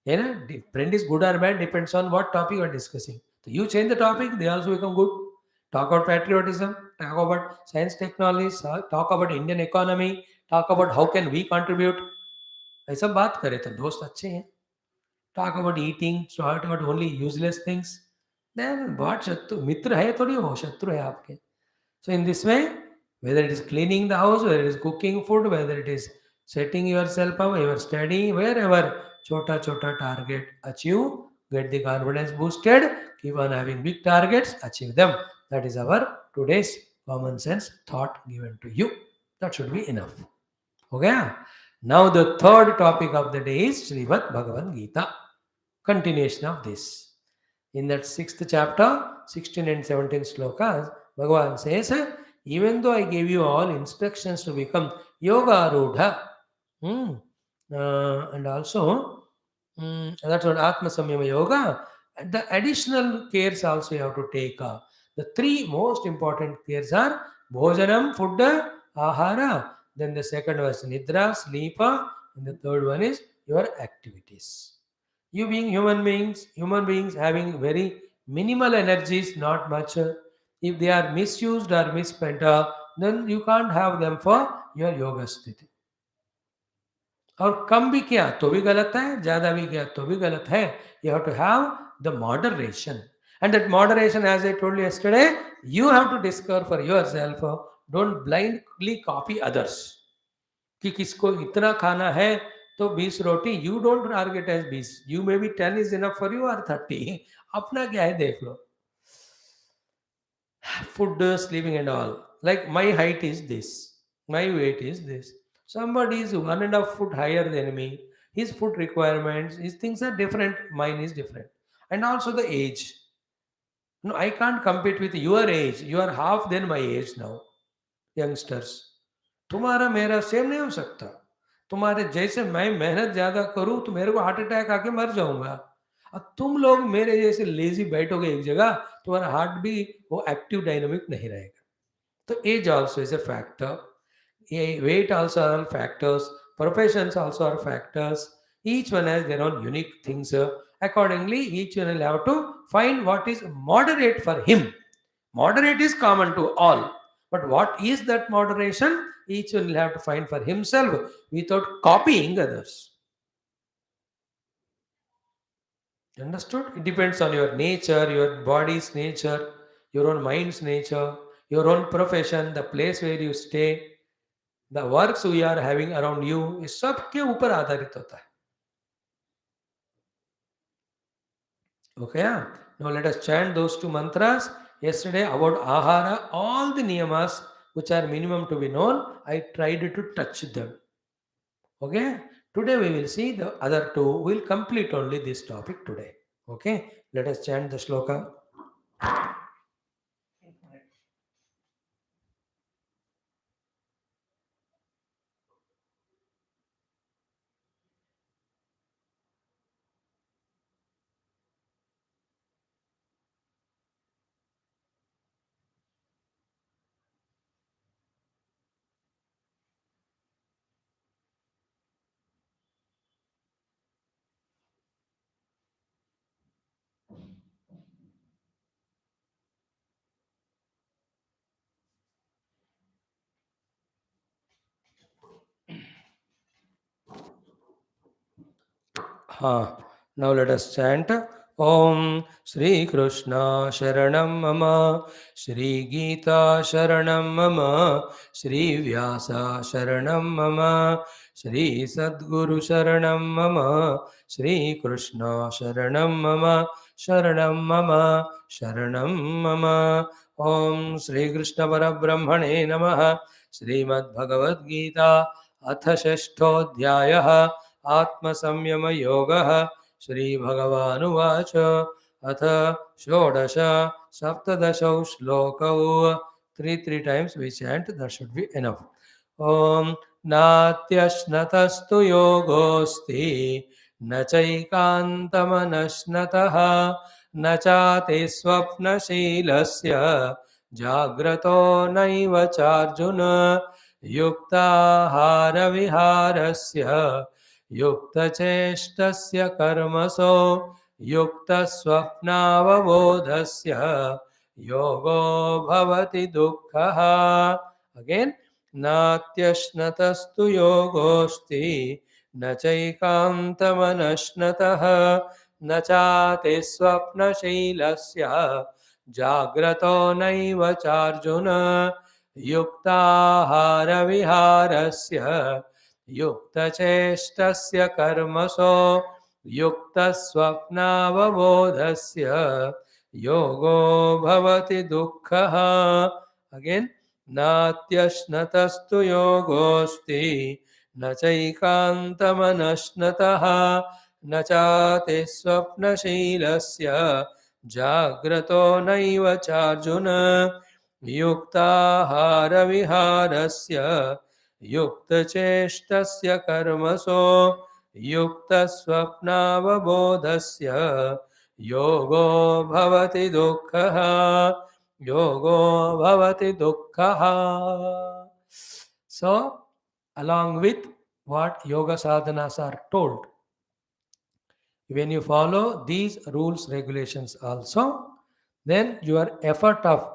Speaker 1: You know, friend is good or bad depends on what topic you are discussing. So you change the topic, they also become good. talk about patriotism, talk about science technology, talk about Indian economy, talk about how can we contribute. ऐसा बात करें तो दोस्त अच्छे हैं. Talk about eating, talk about only useless things. Then what शत्रु मित्र है थोड़ी, वो शत्रु है आपके. So in this way, whether it is cleaning the house, whether it is cooking food, whether it is setting yourself up, your study, wherever, chota chota target achieve, get the confidence boosted, keep on having big targets, achieve them. That is our today's common sense thought given to you. That should be enough. Okay? Now the third topic of the day is Srimad Bhagavad Gita. Continuation of this. In that 6th chapter, 16 and 17 slokas, Bhagavan says, even though I gave you all instructions to become yoga rudha, and also that's what Atma Samyama Yoga, and the additional cares also you have to take. The three most important cares are Bhojanam, food, Ahara, then the second was Nidra, sleep, and the third one is your activities. You being human beings having very minimal energies, not much. If they are misused or misspent, then you can't have them for your yoga sthiti. और कम भी किया तो भी गलत है, ज़्यादा भी किया तो भी गलत है. You have to have the moderation. And that moderation, as I told you yesterday, you have to discover for yourself. Don't blindly copy others. कि किसको इतना खाना है तो 20 रोटी, you don't target as 20, you may be 10 is enough for you और 30. अपना क्या है देख लो. Food, sleeping and all, like my height is this, my weight is this, somebody is 1.5 foot higher than me, his food requirements, his things are different, mine is different. And also the age. No, I can't compete with your age, you are half than my age now, youngsters. तुम्हारा मेरा same नहीं हो सकता. तुम्हारे जैसे मैं मेहनत ज्यादा करूं तो मेरे को हार्ट अटैक आके मर जाऊंगा. अब तुम लोग मेरे जैसे लेजी बैठोगे एक जगह, तुम्हारा हार्ट भी वो एक्टिव डायनामिक नहीं रहेगा. तो age also is a factor, weight also are all factors, professions also are factors. Each one has their own unique things. Accordingly, each one will have to find what is moderate for him. Moderate is common to all, but what is that moderation? Each one will have to find for himself without copying others. Understood? It depends on your nature, your body's nature, your own mind's nature, your own profession, the place where you stay, the works we are having around you. ये सब के ऊपर आधारित होता है. Okay, now let us chant those two mantras. Yesterday about ahara, all the niyamas which are minimum to be known, I tried to touch them. Okay, today we will see the other two. We'll complete only this topic today. Okay, let us chant the shloka. Now let us chant. Om Shri Krishna Sharanam Mama, Shri Geetha Sharanam Mama, Shri Vyasa Sharanam Mama, Shri Sadguru Sharanam Mama, Shri Krishna Sharanam Mama, Sharanam Mama, Sharanam Mama. Om Shri Krishna Parabrahmane Namaha, Srimad Bhagavad Gita, Atha Shashtodhyayah, आत्मसंयम योगः. श्रीभगवानुवाच अथ षोडश सप्तदशौ श्लोकौ. Three times we chant, that should be enough. Om नात्यश्नतस्तु योगोऽस्ति न चैकान्तमनश्नतः न चाति स्वप्नशीलस्य जाग्रतो नैव चार्जुन युक्ताहारविहारस्य युक्तचेष्टस्य कर्मसो युक्तस्वप्नावबोधस्य yogo bhavati dukkha. Again, natyashnatastu yogosti nachaikantamanashnatah nachate swapnashailasya jagrato naiva charjuna yuktahara viharasya युक्तचेष्टस्य कर्मसो युक्तस्वप्नावबोधस्य योगो भवति दुःखः. Again, नात्यश्नतस्तु योगोऽस्ति न चैकान्तमनश्नतः न चाति स्वप्नशीलस्य जाग्रतो नैव चार्जुन युक्ताहारविहारस्य युक्तचेष्टस्य कर्मसो युक्तस्वप्नावबोधस्य योगो भवति दुःखः. Yogo bhavati dukkha. So, along with what yoga sadhanas are told, when you follow these rules, regulations also, then your effort of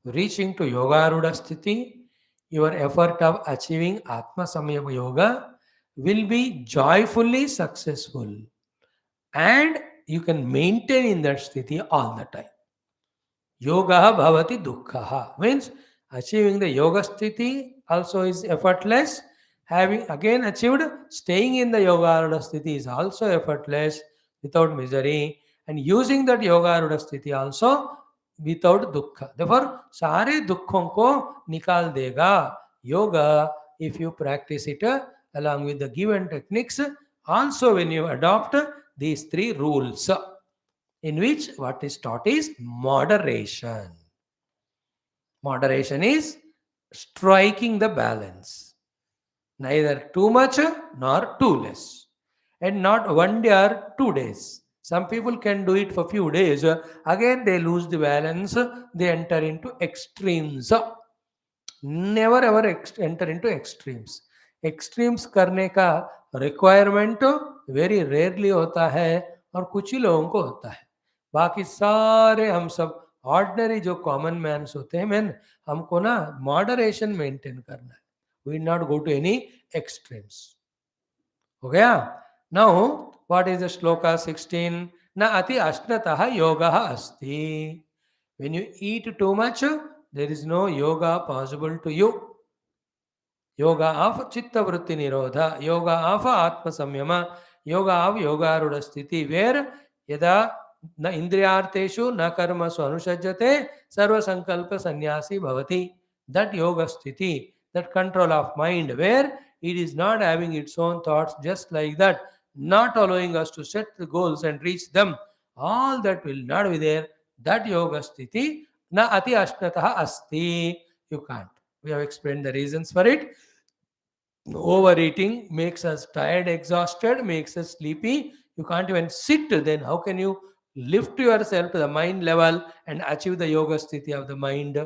Speaker 1: reaching to yoga sthiti, your effort of achieving atma samyama yoga will be joyfully successful, and you can maintain in that sthiti all the time. Yoga bhavati dukkha means achieving the yoga sthiti also is effortless. Having again achieved staying in the yoga arudha sthiti is also effortless without misery, and using that yoga arudha sthiti also without dukkha. Therefore, सारे दुखों को निकाल देगा yoga if you practice it along with the given techniques. Also, when you adopt these three rules, in which what is taught is moderation. Moderation is striking the balance, neither too much nor too less, and not 1 day or 2 days. Some people can do it for few days, again they lose the balance, they enter into extremes. Never ever enter into extremes. Extremes करने का requirement very rarely होता है और कुछ ही लोगों को होता है. बाकी सारे हम सब ऑर्डिनरी जो कॉमन मैन्स होते हैं मैन, हमको ना मॉडरेशन मेंटेन करना है. We not go to any extremes. हो गया. Now what is the shloka 16? न अति अश्नतः योगः अस्ति. When you eat too much, there is no yoga possible to you. Yoga of chitta vritti nirodha, yoga of atma samyama, yoga of yogarudha sthiti, where yada na indriyarteshu na karmasu anushajyate sarva sankalpa sannyasi bhavati. That yoga sthiti, that control of mind, where it is not having its own thoughts, just like that, not allowing us to set the goals and reach them, all that will not be there. That yoga sthiti na ati ashnatah asti. You can't. We have explained the reasons for it. Overeating makes us tired, exhausted, makes us sleepy. You can't even sit. Then how can you lift yourself to the mind level and achieve the yoga sthiti of the mind?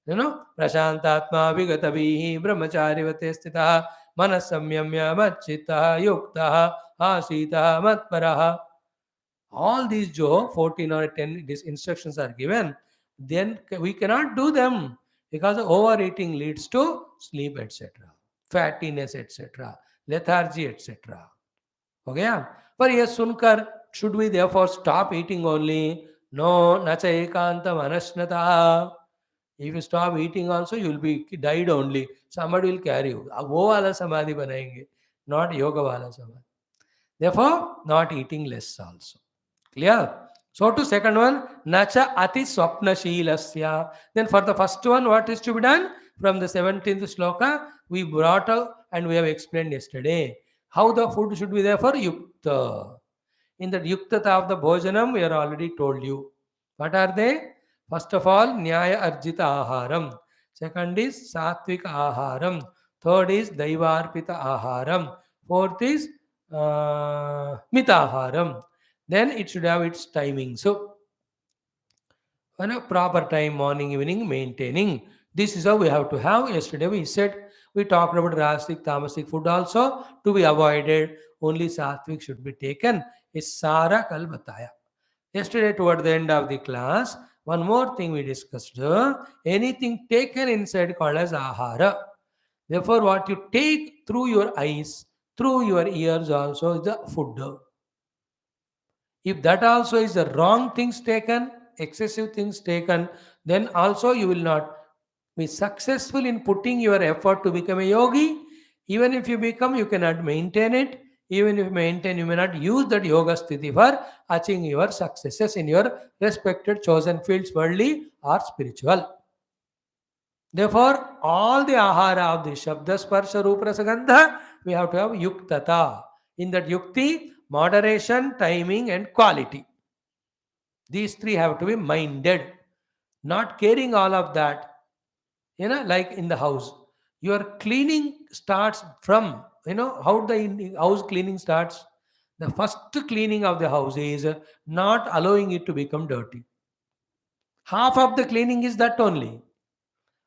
Speaker 1: You know, prashantatma vigatavihi brahmacharivate sthita manasamyamya machita yukta asita matparaha. All these jo 14 or 10 these instructions are given, then we cannot do them because overeating leads to sleep, etc., fattiness, etc., lethargy, etc. हो गया. पर यह सुनकर should we therefore stop eating only? No, nacha ekanta manashnata. If you stop eating also, you will be died only. Somebody will carry you. वो वाला समाधि बनाएंगे, not yoga वाला समाधि. Therefore, not eating less also. Clear? So to second one, nacha ati swapna shilasya. Then for the first one, what is to be done? From the 17th shloka, we brought out and we have explained yesterday how the food should be there for yukta. In the yuktata of the bhojanam, we are already told you. What are they? First of all, nyaya arjita aharam. Second is satvika aharam. Third is daivarpita aharam. Fourth is mitaharam. Then it should have its timing. So, on a proper time, morning, evening, maintaining. This is how we have to have. Yesterday we said, we talked about rasic, tamasic food also to be avoided. Only sattvic should be taken. Is sara kal bataya. Yesterday toward the end of the class, One more thing we discussed, anything taken inside called as ahara. Therefore, what you take through your eyes, through your ears also is the food. If that also is the wrong things taken, excessive things taken, then also you will not be successful in putting your effort to become a yogi. Even if you become, you cannot maintain it. Even if you maintain, you may not use that yoga sthiti for achieving your successes in your respected chosen fields, worldly or spiritual. Therefore, all the ahara of the Shabda, Sparsha, Rupa, Rasa, Gandha, we have to have yuktata. In that yukti, moderation, timing, and quality. These three have to be minded. Not caring all of that. Like in the house. Your cleaning starts from, how the house cleaning starts. The first cleaning of the house is not allowing it to become dirty. Half of the cleaning is that only.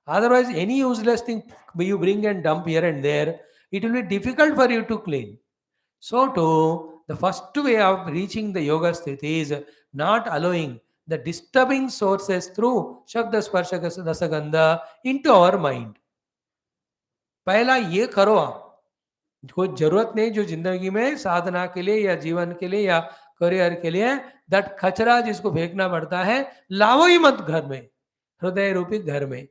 Speaker 1: Otherwise, any useless thing you bring and dump here and there, it will be difficult for you to clean. So, too, the first way of reaching the yoga sthiti is not allowing the disturbing sources through Shabda Sparsha Dasagandha into our mind. पहला ये करो आप कोई जरूरत नहीं जो जिंदगी में साधना के लिए या जीवन के लिए या करियर के लिए दैट खचरा जिसको फेंकना पड़ता है लाओ ही मत घर में हृदय रूपी घर में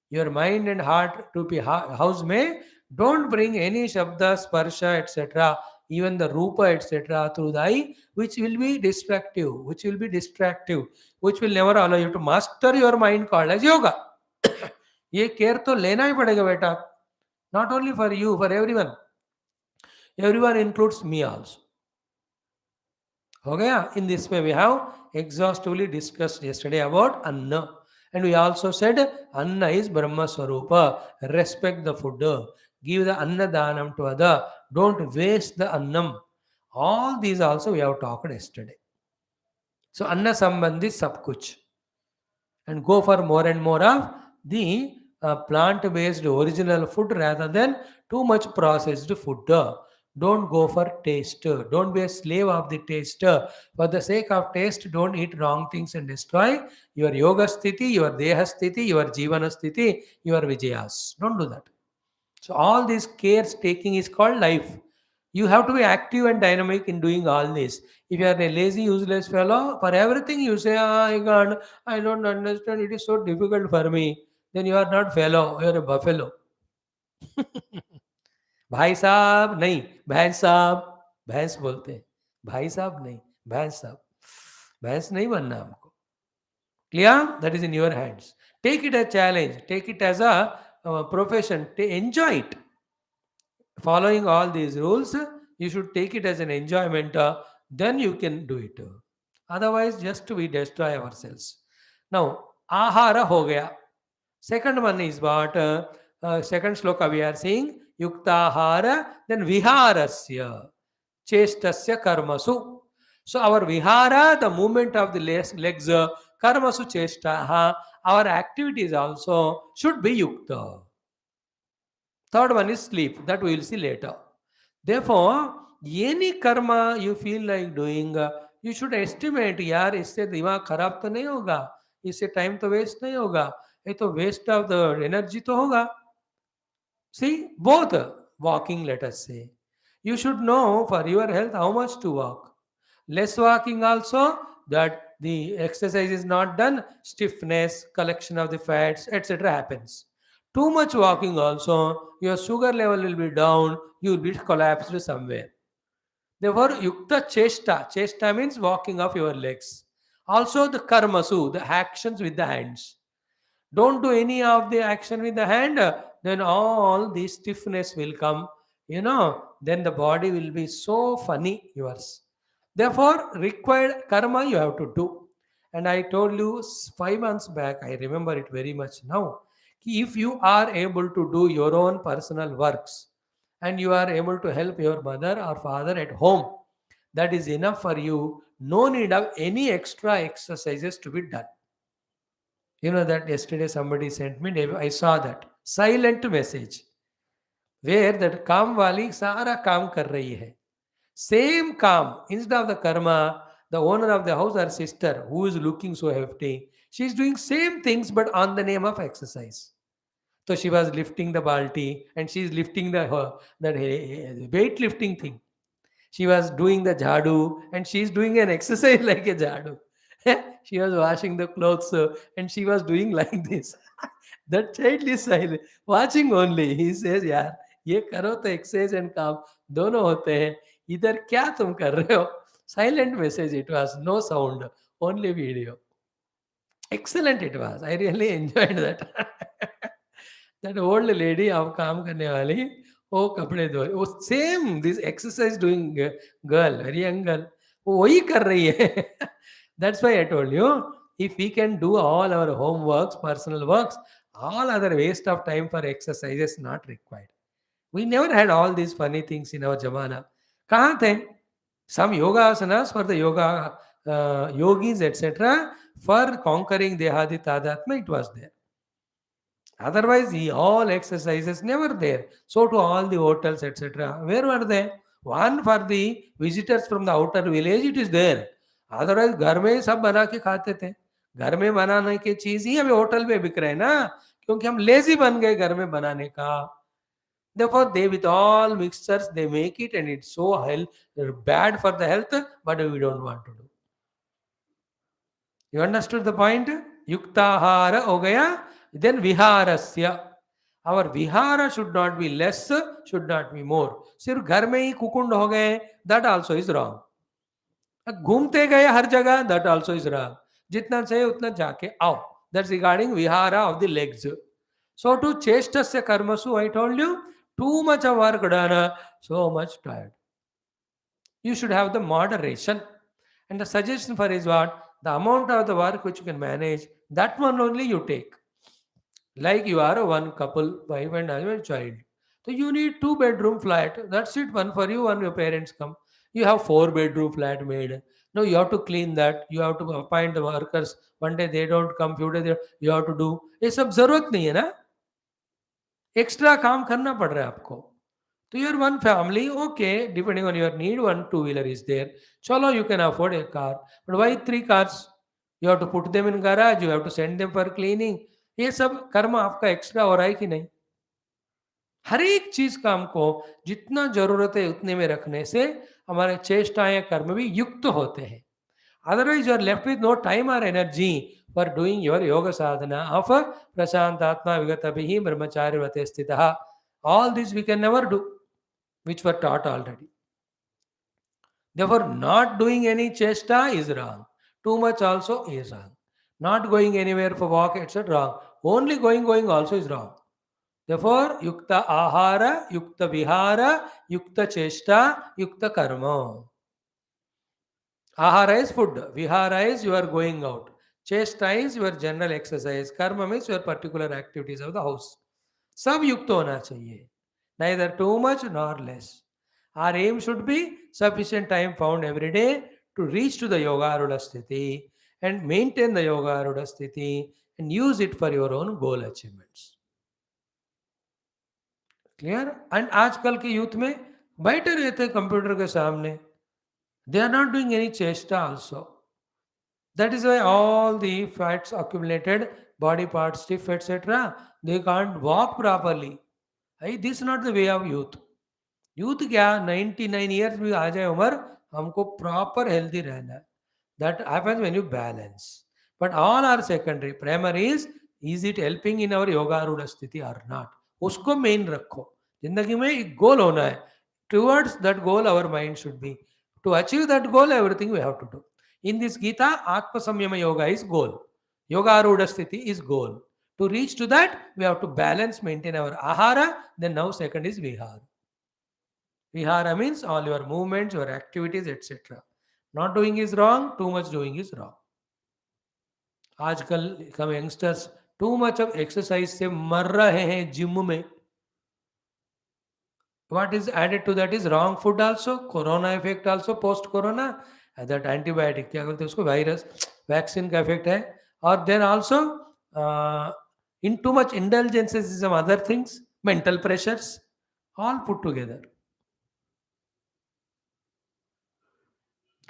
Speaker 1: your mind and heart to be house में don't bring any shabda sparsha etc even the rupa etc through the eye which will be distractive which will never allow you to master your mind called as yoga ये care तो लेना ही पड़ेगा बेटा not only for you for everyone includes me also. Okay, in this way we have exhaustively discussed yesterday about Anna. And we also said Anna is Brahma Swarupa. Respect the food. Give the Anna Danam to other. Don't waste the Annam. All these also we have talked yesterday. So Anna Sambandhi Sab Kuch. And go for more and more of the plant-based original food rather than too much processed food. Don't go for taste. Don't be a slave of the taste. For the sake of taste, don't eat wrong things and destroy your yoga sthiti, your deha sthiti, your jivana sthiti, your vijayas. Don't do that. So all this cares taking is called life. You have to be active and dynamic in doing all this. If you are a lazy, useless fellow, for everything you say, I can't, I don't understand, it is so difficult for me, then you are not fellow, you are a buffalo. भाई साहब नहीं भैंस साहब भैंस बोलते हैं भाई साहब नहीं भैंस नहीं बनना हमको clear that is in your hands take it as challenge take it as a profession enjoy it following all these rules you should take it as an enjoyment then you can do it otherwise just we destroy ourselves now ahara ho gaya second one is what second shloka we are seeing yuktahara then viharasya chestasya karmasu so our vihara the movement of the legs karmasu chestaha our activities also should be yukta. Third one is sleep. That we will see later. Therefore, any karma you feel like doing, you should estimate यार इससे दिमाग खराब तो नहीं होगा इससे time तो waste नहीं होगा ये तो वेस्ट ऑफ द एनर्जी तो होगा See, both walking, let us say. You should know for your health how much to walk. Less walking also, that the exercise is not done, stiffness, collection of the fats, etc. happens. Too much walking also, your sugar level will be down, you will be collapsed somewhere. Therefore, yukta chesta means walking of your legs. Also the karmasu, the actions with the hands. Don't do any of the action with the hand, then all the stiffness will come, then the body will be so funny, yours. Therefore, required karma you have to do. And I told you 5 months back, I remember it very much now. If you are able to do your own personal works and you are able to help your mother or father at home, that is enough for you. No need of any extra exercises to be done. You know that yesterday somebody sent me, I saw that silent message where that काम वाली सारा काम कर रही है. Same काम, instead of the karma, The owner of the house, her sister, who is looking so hefty, she's doing same things but on the name of exercise. So she was lifting the balti and she's lifting that weight lifting thing. She was doing the jhadu and she's doing an exercise like a jhadu. She was washing the clothes and she was doing like this. That child is silent, watching only. He says, यार ये करो तो exercise and काम दोनों होते हैं. इधर क्या तुम कर रहे हो? Silent message it was, no sound, only video. Excellent it was. I really enjoyed that. That old lady अब काम करने वाली वो कपड़े धो वो same this exercise doing girl very young girl वो वही कर रही है. That's why I told you, if we can do all our homeworks, personal works, all other waste of time for exercise is not required. We never had all these funny things in our jamana. कहाँ थे? Some yoga asanas for the yoga yogis etc. For conquering dehadi tadatma it was there. Otherwise, all exercises never there. So to all the hotels, etc. Where were they? One for the visitors from the outer village, it is there. Otherwise, घर में सब बना के खाते थे. घर में बनाने की चीज ही हमें होटल में बिक रहे हैं ना, क्योंकि हम लेजी बन गए घर में बनाने का. Therefore, they with all mixtures they make it, and it's so bad for the health, but we don't want to do. You understood the point? Yuktahara ho gaya. Then viharasya. Our vihara should not be less, should not be more. सिर्फ घर में ही कुकुंड हो गए, that also is wrong. घूमते गए हर जगह, that also is wrong. जितना चाहिए उतना जाके आओ. That's regarding vihara of the legs. So to chestasya karmasu, I told you, too much of work done, so much tired. You should have the moderation. And the suggestion for is what? The amount of the work which you can manage, that one only you take. Like you are a one couple, wife and husband, child. So you need 2 bedroom flat. That's it. One for you, one your parents come. You have 4 bedroom flat made. No, you have to clean that. You have to appoint the workers. One day they don't come, few days you have to do. ये सब जरूरत नहीं है ना. Extra काम करना पड़ रहा है आपको. तो your one family, okay, depending on your need, 1 2-wheeler is there. Chalo, you can afford a car. But why 3 cars? You have to put them in garage, you have to send them for cleaning. ये सब कर्म आपका extra हो रहा है कि नहीं? हर एक चीज का हमको जितना जरूरत है उतने में रखने से हमारे चेष्टाएं कर्म भी युक्त होते हैं. Otherwise, you are left with no time or energy for doing your yoga sadhana of prasantatma vigatabhihi brahmacharya stitaha. All this we can never do, which were taught already. Therefore, not doing any chesta is wrong. Too much also is wrong. Not going anywhere for walk, etc. wrong. Only going also is wrong. Therefore, yukta ahara, yukta vihara, yukta chesta, yukta karma. Ahara is food. Vihara is you are going out. Chesta is your general exercise. Karma means your particular activities of the house. सब युक्त होना चाहिए. Neither too much nor less. Our aim should be sufficient time found every day to reach to the yoga arudha sthiti and maintain the yoga arudha sthiti and use it for your own goal achievements. Clear? And आजकल के youth में बैठे रहते computer के सामने. They are not doing any chesta also. That is why all the fats accumulated, body parts stiff, etc. They can't walk properly. This is not the way of youth. Youth क्या 99 years भी आ जाए उम्र, हमको proper healthy रहना है. That happens when you balance. But all are secondary. Primary is it helping in our yoga arudha sthiti or not? उसको main रखो. जिंदगी में एक गोल होना है. Towards that goal our mind should be. To achieve that goal, everything we have to do. In this Geetha, Atma Samyama Yoga is goal. Yoga arudha sthiti is goal. To reach to that, we have to balance, maintain our ahara. Then now second is vihara. Vihara means all your movements, your activities, etc. Not doing is wrong, too much doing is wrong. आजकल हम youngsters too much of exercise से मर रहे हैं gym में. What is added to that is wrong food also, corona effect also, post corona, that antibiotic क्या बोलते हैं उसको, वायरस वैक्सीन का इफेक्ट है. और then also in too much indulgences is some other things, mental pressures, all put together.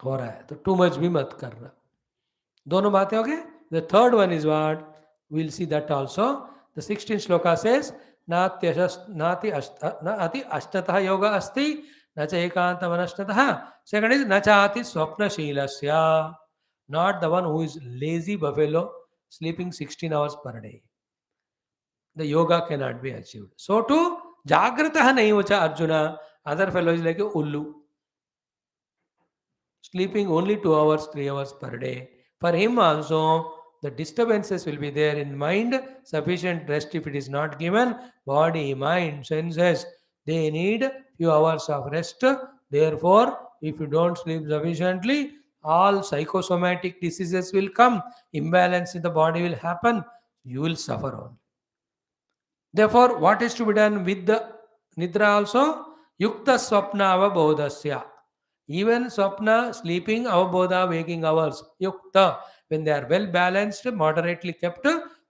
Speaker 1: हो रहा है तो टू मच भी मत करना. दोनों बातें हो गए. The third one is what, we'll see that also. The 16th shloka says, नाति अष्टतः योग अस्ति न च एकांत वनष्टतः. Second is न चाति स्वप्नशीलस्य, not the one who is lazy buffalo sleeping 16 hours per day. The yoga cannot be achieved. So too jagratah nahi vacha Arjuna. Other fellow is like a ullu, sleeping only 2 hours, 3 hours per day. For him also, the disturbances will be there in mind. Sufficient rest if it is not given, body, mind, senses, they need few hours of rest. Therefore, if you don't sleep sufficiently, all psychosomatic diseases will come, imbalance in the body will happen, you will suffer only. Therefore, what is to be done with the nidra also? Yukta swapna avabodhasya. Even swapna, sleeping, avabodha, waking hours, yukta, when they are well balanced, moderately kept,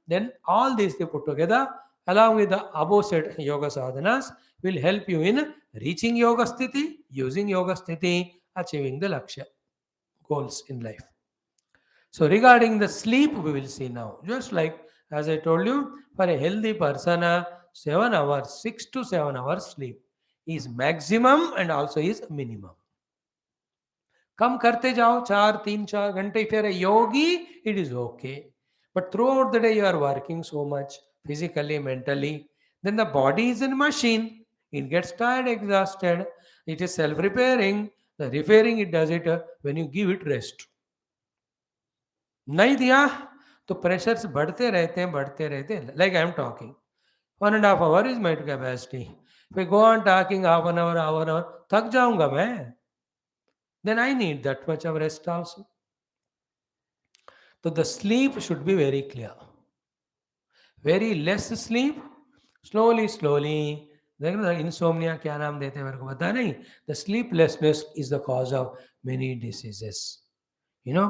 Speaker 1: then all these they put together, along with the above said yoga sadhanas, will help you in reaching yoga sthiti, using yoga sthiti, achieving the lakshya, goals in life. So, regarding the sleep, we will see now. Just like as I told you, for a healthy person, 7 hours, 6 to 7 hours sleep is maximum and also is minimum. कम करते जाओ 4 3 4 घंटे. If you are a yogi, it is okay. But throughout the day, you are working so much physically, mentally. Then the body is a machine. It gets tired, exhausted. It is self repairing. The repairing it does it when you give it rest. नहीं दिया तो pressures बढ़ते रहते हैं. Like I am talking 1.5 hour is my capacity. फिर go on talking half an hour थक जाऊंगा मैं. Then I need that much of rest also. तो the sleep should be very clear. Very less sleep, slowly slowly. देखो ना insomnia क्या नाम देते हैं मेरे को पता नहीं. The sleeplessness is the cause of many diseases.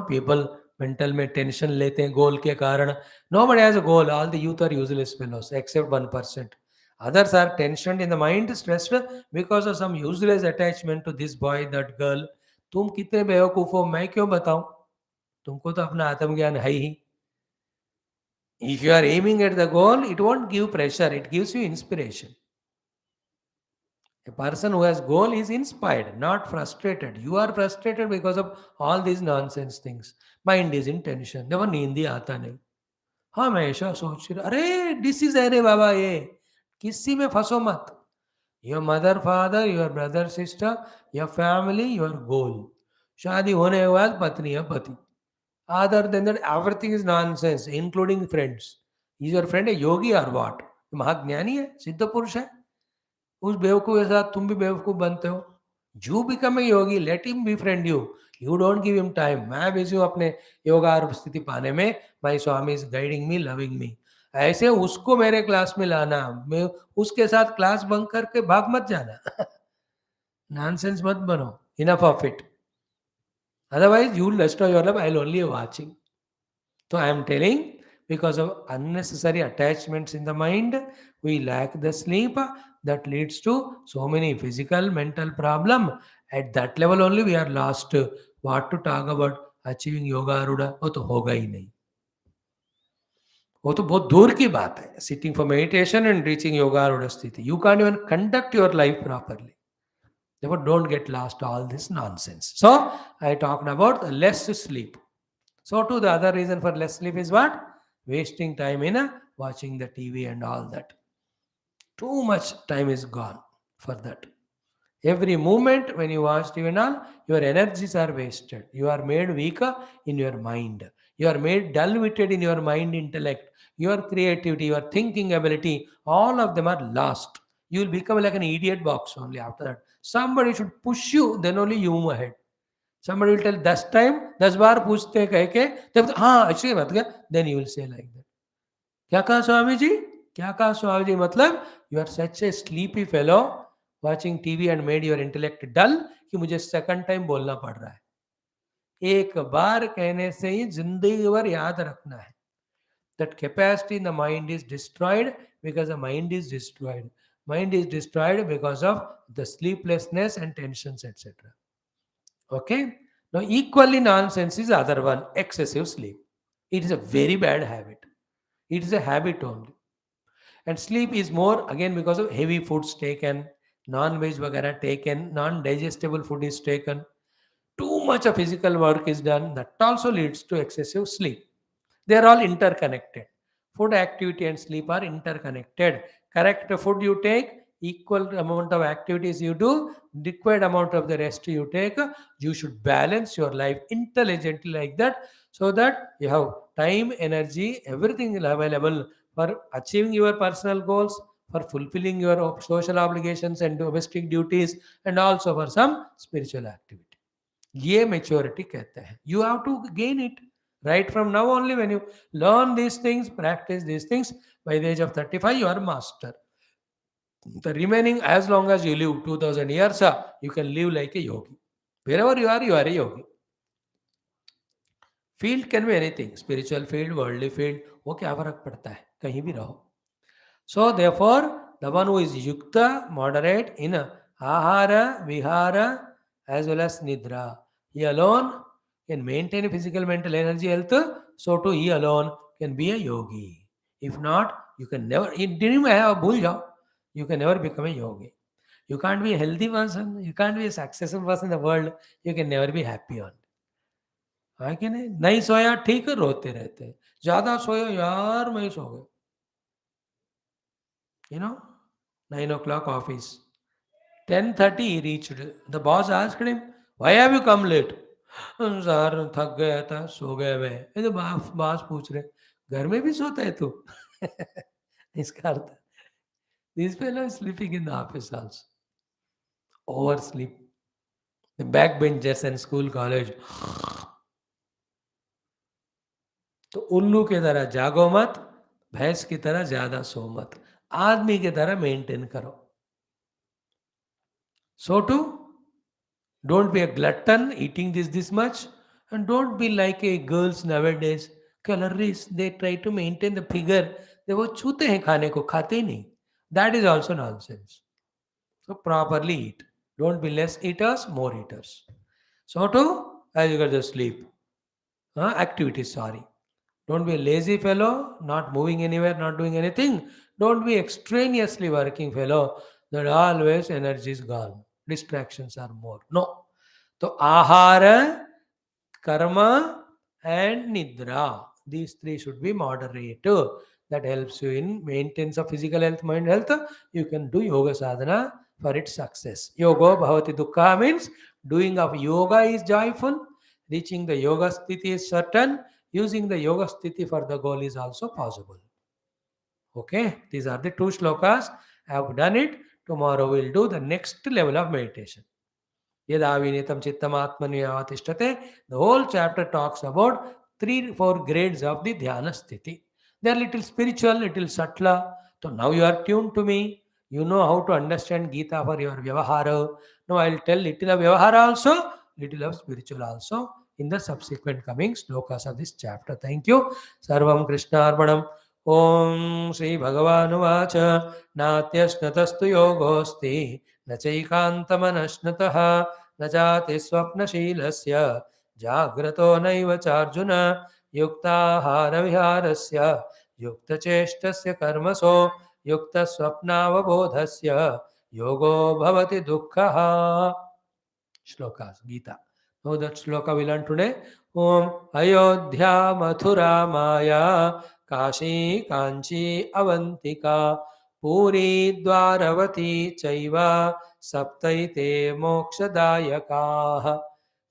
Speaker 1: People mental में टेंशन लेते हैं गोल के कारण. Nobody has a goal. All the youth are useless fellows except 1%. Others are tensioned in the mind, stressed because of some useless attachment to this boy, that girl. तुम कितने बेवकूफ हो मैं क्यों बताऊं, तुमको तो अपना आत्मज्ञान है ही. If you are aiming at the goal, it won't give pressure, it gives you inspiration. A person who has goal is inspired, not frustrated. You are frustrated because of all these nonsense things. Mind is in tension. देखो नींद ही आता नहीं. हमेशा सोच रहे अरे disease है रे बाबा ये. किसी में फंसो मत. Your mother father, your brother sister, your family, your goal. शादी होने के बाद पत्नी या पति. Other than that everything is nonsense including friends. Is your friend a yogi और व्हाट? महाज्ञानी है, सिद्ध पुरुष है. उस बेवकूफ के साथ तुम भी बेवकूफ बनते हो. You become a yogi, let him befriend you. You don't give him time. मैं बिजी हूँ अपने योगा और स्थिति पाने में. My swami is guiding me, loving me. ऐसे उसको मेरे क्लास में लाना, मैं उसके साथ क्लास बंक करके भाग मत जाना. नॉनसेंस मत बनो. Enough of it. Otherwise you will destroy your life. I will only watching. So I am telling, because of unnecessary attachments in the mind, we lack the sleep. That leads to so many physical, mental problem. At that level only we are lost. What to talk about achieving yoga aruda? वो तो होगा ही नहीं. वो तो बहुत दूर की बात है. Sitting for meditation and reaching yoga aruda sthiti. You can't even conduct your life properly. Therefore, don't get lost all this nonsense. So I talked about less sleep. So too the other reason for less sleep is what? Wasting time in watching the TV and all that. Too much time is gone for that. Every moment when you watch TV and all, your energies are wasted. You are made weaker in your mind. You are made dull-witted in your mind intellect. Your creativity, your thinking ability, all of them are lost. You will become like an idiot box only after that. Somebody should push you, then only you move ahead. Somebody will tell 10 time, 10 बार पूछते कह के, तब हाँ अच्छी बात क्या, then you will say like that. क्या कहा स्वामी जी? क्या कहा स्वामी जी? मतलब you are such a sleepy fellow watching TV and made your intellect dull कि मुझे second time बोलना पड़ रहा है. एक बार कहने से ही जिंदगी भर याद रखना है. That capacity in the mind is destroyed because the mind is destroyed. Mind is destroyed because of the sleeplessness and tensions, etc. Okay. Now, equally nonsense is the other one, excessive sleep. It is a very bad habit. It is a habit only. And sleep is more again because of heavy foods taken, non-veg vagara taken, non-digestible food is taken. Too much of physical work is done. That also leads to excessive sleep. They are all interconnected. Food, activity, and sleep are interconnected. Correct food you take, equal amount of activities you do, required amount of the rest you take. You should balance your life intelligently like that, so that you have time, energy, everything is available for achieving your personal goals, for fulfilling your social obligations and domestic duties, and also for some spiritual activity. ये maturity कहते हैं. You have to gain it right from now only. When you learn these things, practice these things, by the age of 35 you are master. The remaining, as long as you live 2000 years, you can live like a yogi. Wherever you are a yogi. Field can be anything, spiritual field, worldly field, वो क्या फर्क पड़ता है, कहीं भी रहो. So therefore, the one who is yukta, moderate in ahara, vihara, as well as nidra, he alone can maintain physical, mental, energy, health. So too, he alone can be a yogi. If not, you can never. In dream hai, bhul jao. You can never become a yogi. You can't be a healthy person. You can't be a successful person in the world. You can never be happy on. है कि नहीं? नहीं सोया ठीक है, रोते रहते हैं. ज्यादा सोया यार मैं सो गया. You know, 9 o'clock office. 10:30 he reached. The boss asked him, "Why have you come late?" Sir थक गया था, सो गया मैं. ये तो बॉस पूछ रहे, घर में भी सोता है तू? इसका अर्थ, this fellow is sleeping in the office also. Oversleep. The backbenchers and school college. तो उल्लू की तरह जागो मत, भैंस की तरह ज्यादा सो मत, आदमी की तरह मेंटेन करो. So too, don't be a glutton eating this much, and don't be like a girls nowadays. Calories, they try to maintain the figure. they वो छूते हैं खाने को, खाते ही नहीं. That is also nonsense. So properly eat. Don't be less eaters, more eaters. So too, as you got to sleep. Activities, sorry. Don't be a lazy fellow, not moving anywhere, not doing anything. Don't be extraneously working fellow that always energy is gone. Distractions are more. No. So ahara, karma, and nidra. These three should be moderate. That helps you in maintenance of physical health, mind health. You can do yoga sadhana for its success. Yoga bhavati dukkha means doing of yoga is joyful. Reaching the yoga sthiti is certain. Using the yoga sthiti for the goal is also possible. Okay, these are the two shlokas. I have done it. Tomorrow we'll do the next level of meditation. Yada vinitam chittam atmaniyavatishtate. The whole chapter talks about 3 4 grades of the dhyana sthiti. They are little spiritual, little subtler. So now you are tuned to me. You know how to understand Geetha for your vyavahara. Now I'll tell little of vyavahara also, little of spiritual also in the subsequent coming shlokas of this chapter. Thank you. Sarvam Krishna Arpanam. Om Sri Bhagavan Vacha Natyashnatastu Yogosti न चैकान्तमनश्नुतः न चाति स्वप्नशीलस्य जाग्रतो नैव चार्जुन युक्ताहारविहारस्य युक्तचेष्टस्य कर्मसो युक्तस्वप्नावबोधस्य योगो भवति दुःखः. Shlokas, Geetha. Now that shloka we learn today. Om Ayodhya Mathura Maya Kashi Kanchi Avantika Puri Dwaravati Chaiva Saptaite Mokshadayakaha.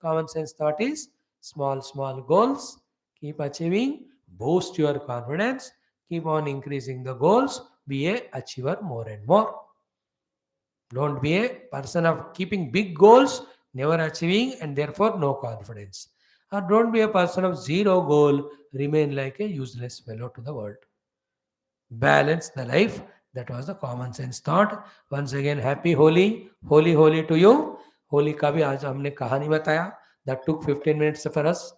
Speaker 1: Common sense thought is small goals. Keep achieving. Boost your confidence. Keep on increasing the goals. Be a achiever more and more. Don't be a person of keeping big goals, never achieving, and therefore no confidence. Or don't be a person of zero goal, remain like a useless fellow to the world. Balance the life. That was the common sense thought. Once again, happy Holi, Holi to you. Holi का भी आज हमने कहानी बताया. That took 15 minutes for us.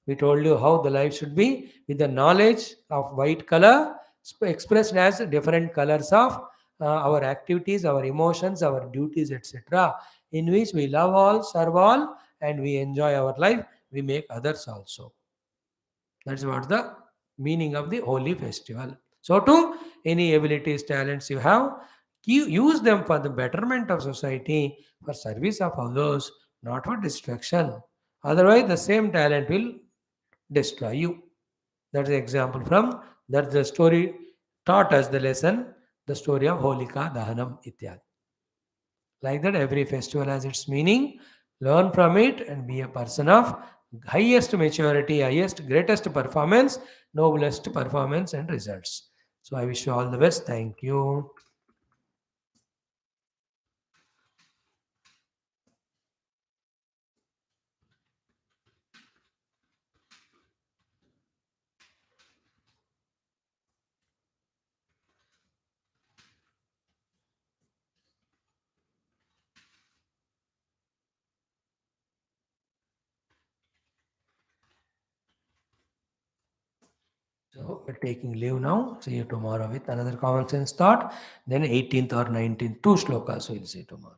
Speaker 1: We told you how the life should be with the knowledge of white color expressed as different colors of our activities, our emotions, our duties, etc., in which we love all, serve all, and we enjoy our life, we make others also. That's what the meaning of the holy festival. So, to any abilities, talents you have, use them for the betterment of society, for service of others, not for destruction. Otherwise, the same talent will destroy you. That's the example from that's the story taught us the lesson, the story of Holika Dahanam Ityad. Like that, every festival has its meaning. Learn from it and be a person of highest maturity, highest, greatest performance, noblest performance and results. So I wish you all the best. Thank you. So we're taking leave now. See you tomorrow with another common sense thought. Then 18th or 19th, two shlokas we'll see tomorrow.